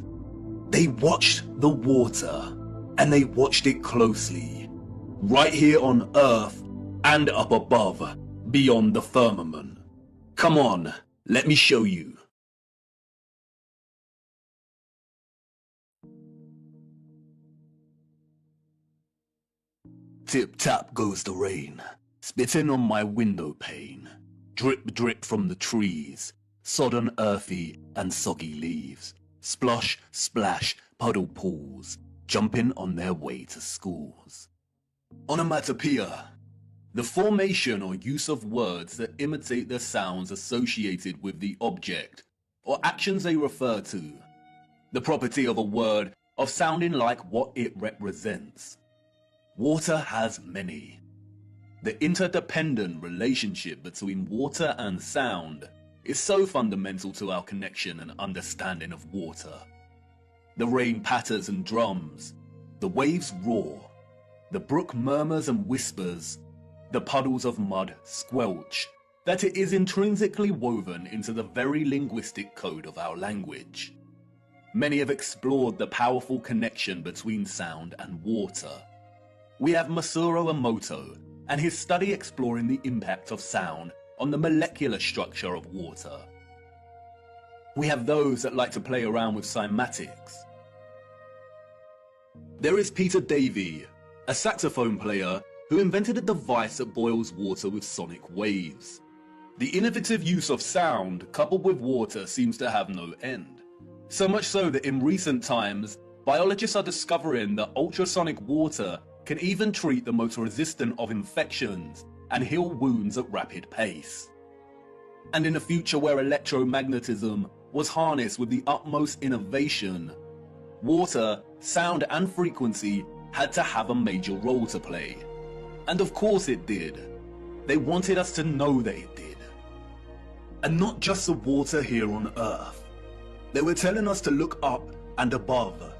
They watched the water, and they watched it closely, right here on Earth and up above, beyond the firmament. Come on, let me show you. Tip-tap goes the rain, spitting on my window pane. Drip-drip from the trees, sodden earthy and soggy leaves. Splosh, splash, puddle pools, jumping on their way to schools. Onomatopoeia, The formation or use of words that imitate the sounds associated with the object or actions they refer to. The property of a word of sounding like what it represents. Water has many. The interdependent relationship between water and sound is so fundamental to our connection and understanding of water. The rain patters and drums, the waves roar, the brook murmurs and whispers, the puddles of mud squelch, that it is intrinsically woven into the very linguistic code of our language. Many have explored the powerful connection between sound and water. We have Masaru Emoto and his study exploring the impact of sound on the molecular structure of water. We have those that like to play around with cymatics. There is Peter Davey, a saxophone player who invented a device that boils water with sonic waves. The innovative use of sound coupled with water seems to have no end. So much so that in recent times, biologists are discovering that ultrasonic water can even treat the most resistant of infections and heal wounds at rapid pace. And in a future where electromagnetism was harnessed with the utmost innovation, water, sound and frequency had to have a major role to play. And of course it did. They wanted us to know that it did. And not just the water here on Earth. They were telling us to look up and above.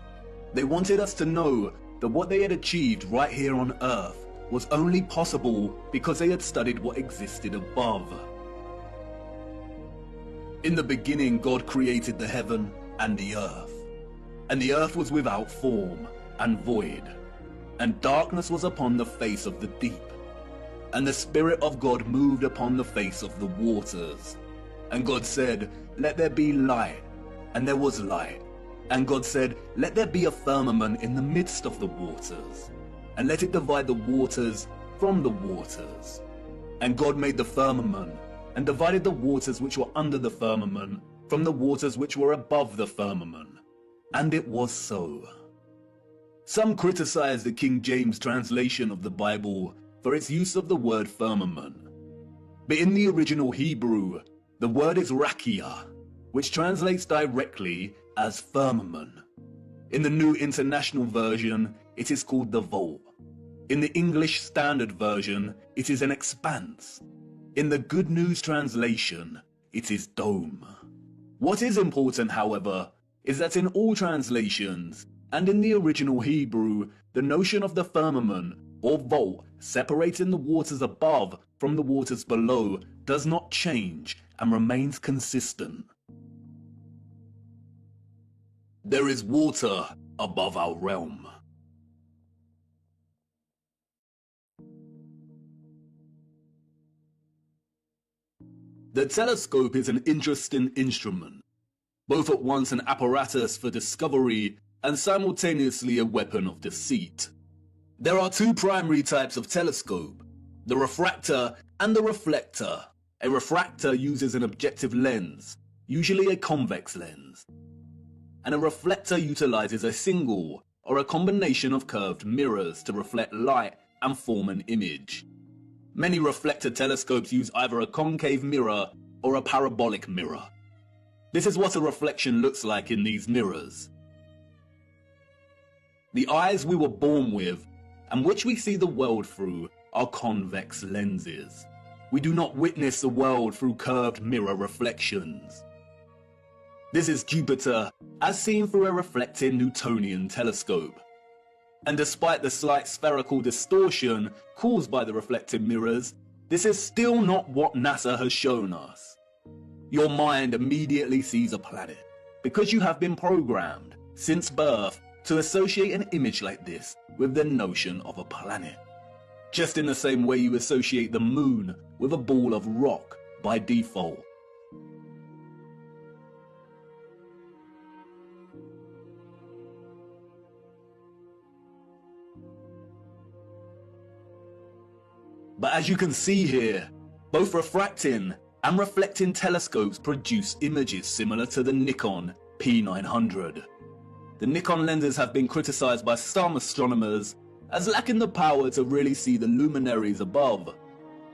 They wanted us to know that what they had achieved right here on Earth was only possible because they had studied what existed above. In the beginning, God created the heaven and the earth was without form and void, and darkness was upon the face of the deep, and the Spirit of God moved upon the face of the waters. And God said, "Let there be light," and there was light. And God said, "Let there be a firmament in the midst of the waters, and let it divide the waters from the waters." And God made the firmament, and divided the waters which were under the firmament from the waters which were above the firmament. And it was so. Some criticize the King James translation of the Bible for its use of the word firmament. But in the original Hebrew, the word is rakia, which translates directly as firmament. In the New International Version, it is called the vault. In the English Standard Version, it is an expanse. In the Good News Translation, it is dome. What is important, however, is that in all translations, and in the original Hebrew, the notion of the firmament or vault separating the waters above from the waters below does not change and remains consistent. There is water above our realm. The telescope is an interesting instrument, both at once an apparatus for discovery and simultaneously a weapon of deceit. There are two primary types of telescope, the refractor and the reflector. A refractor uses an objective lens, usually a convex lens, and a reflector utilizes a single or a combination of curved mirrors to reflect light and form an image. Many reflector telescopes use either a concave mirror or a parabolic mirror. This is what a reflection looks like in these mirrors. The eyes we were born with, and which we see the world through, are convex lenses. We do not witness the world through curved mirror reflections. This is Jupiter, as seen through a reflecting Newtonian telescope. And despite the slight spherical distortion caused by the reflecting mirrors, this is still not what NASA has shown us. Your mind immediately sees a planet, because you have been programmed, since birth, to associate an image like this with the notion of a planet. Just in the same way you associate the moon with a ball of rock by default. But as you can see here, both refracting and reflecting telescopes produce images similar to the Nikon P900. The Nikon lenses have been criticized by some astronomers as lacking the power to really see the luminaries above,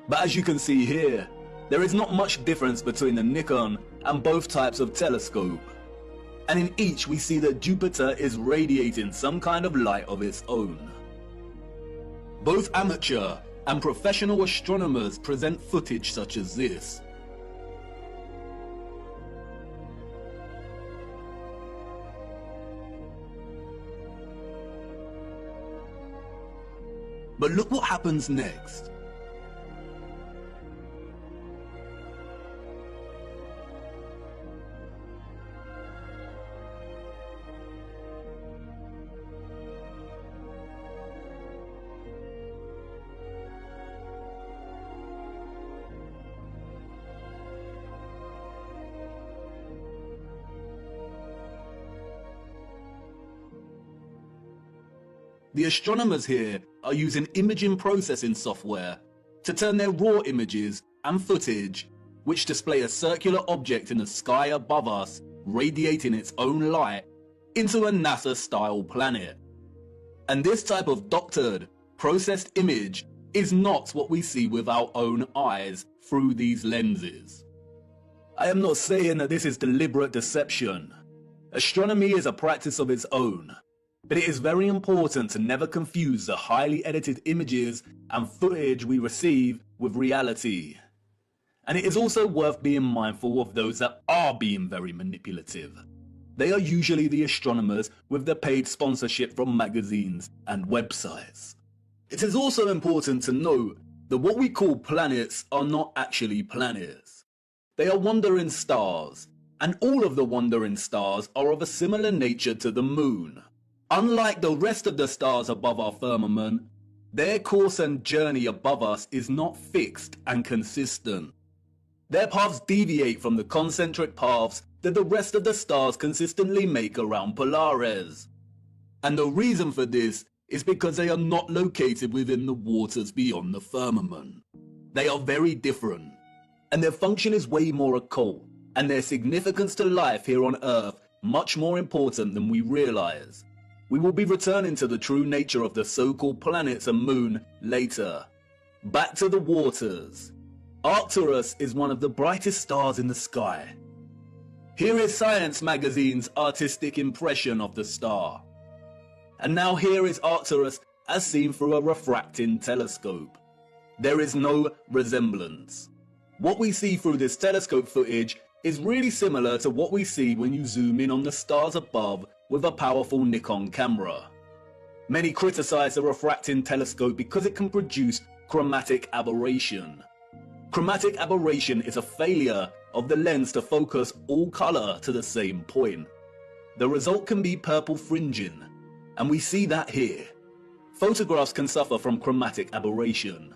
But as you can see here, there is not much difference between the Nikon and both types of telescope. And in each we see that Jupiter is radiating some kind of light of its own. Both amateur and professional astronomers present footage such as this. But look what happens next. The astronomers here are using imaging processing software to turn their raw images and footage, which display a circular object in the sky above us radiating its own light, into a NASA-style planet. And this type of doctored, processed image is not what we see with our own eyes through these lenses. I am not saying that this is deliberate deception. Astronomy is a practice of its own. But it is very important to never confuse the highly edited images and footage we receive with reality. And it is also worth being mindful of those that are being very manipulative. They are usually the astronomers with the paid sponsorship from magazines and websites. It is also important to note that what we call planets are not actually planets. They are wandering stars, and all of the wandering stars are of a similar nature to the moon. Unlike the rest of the stars above our firmament, their course and journey above us is not fixed and consistent. Their paths deviate from the concentric paths that the rest of the stars consistently make around Polaris. And the reason for this is because they are not located within the waters beyond the firmament. They are very different, and their function is way more occult, and their significance to life here on Earth much more important than we realize. We will be returning to the true nature of the so-called planets and moon later. Back to the waters. Arcturus is one of the brightest stars in the sky. Here is Science magazine's artistic impression of the star. And now here is Arcturus as seen through a refracting telescope. There is no resemblance. What we see through this telescope footage is really similar to what we see when you zoom in on the stars above with a powerful Nikon camera. Many criticize the refracting telescope because it can produce chromatic aberration. Chromatic aberration is a failure of the lens to focus all color to the same point. The result can be purple fringing, and we see that here. Photographs can suffer from chromatic aberration.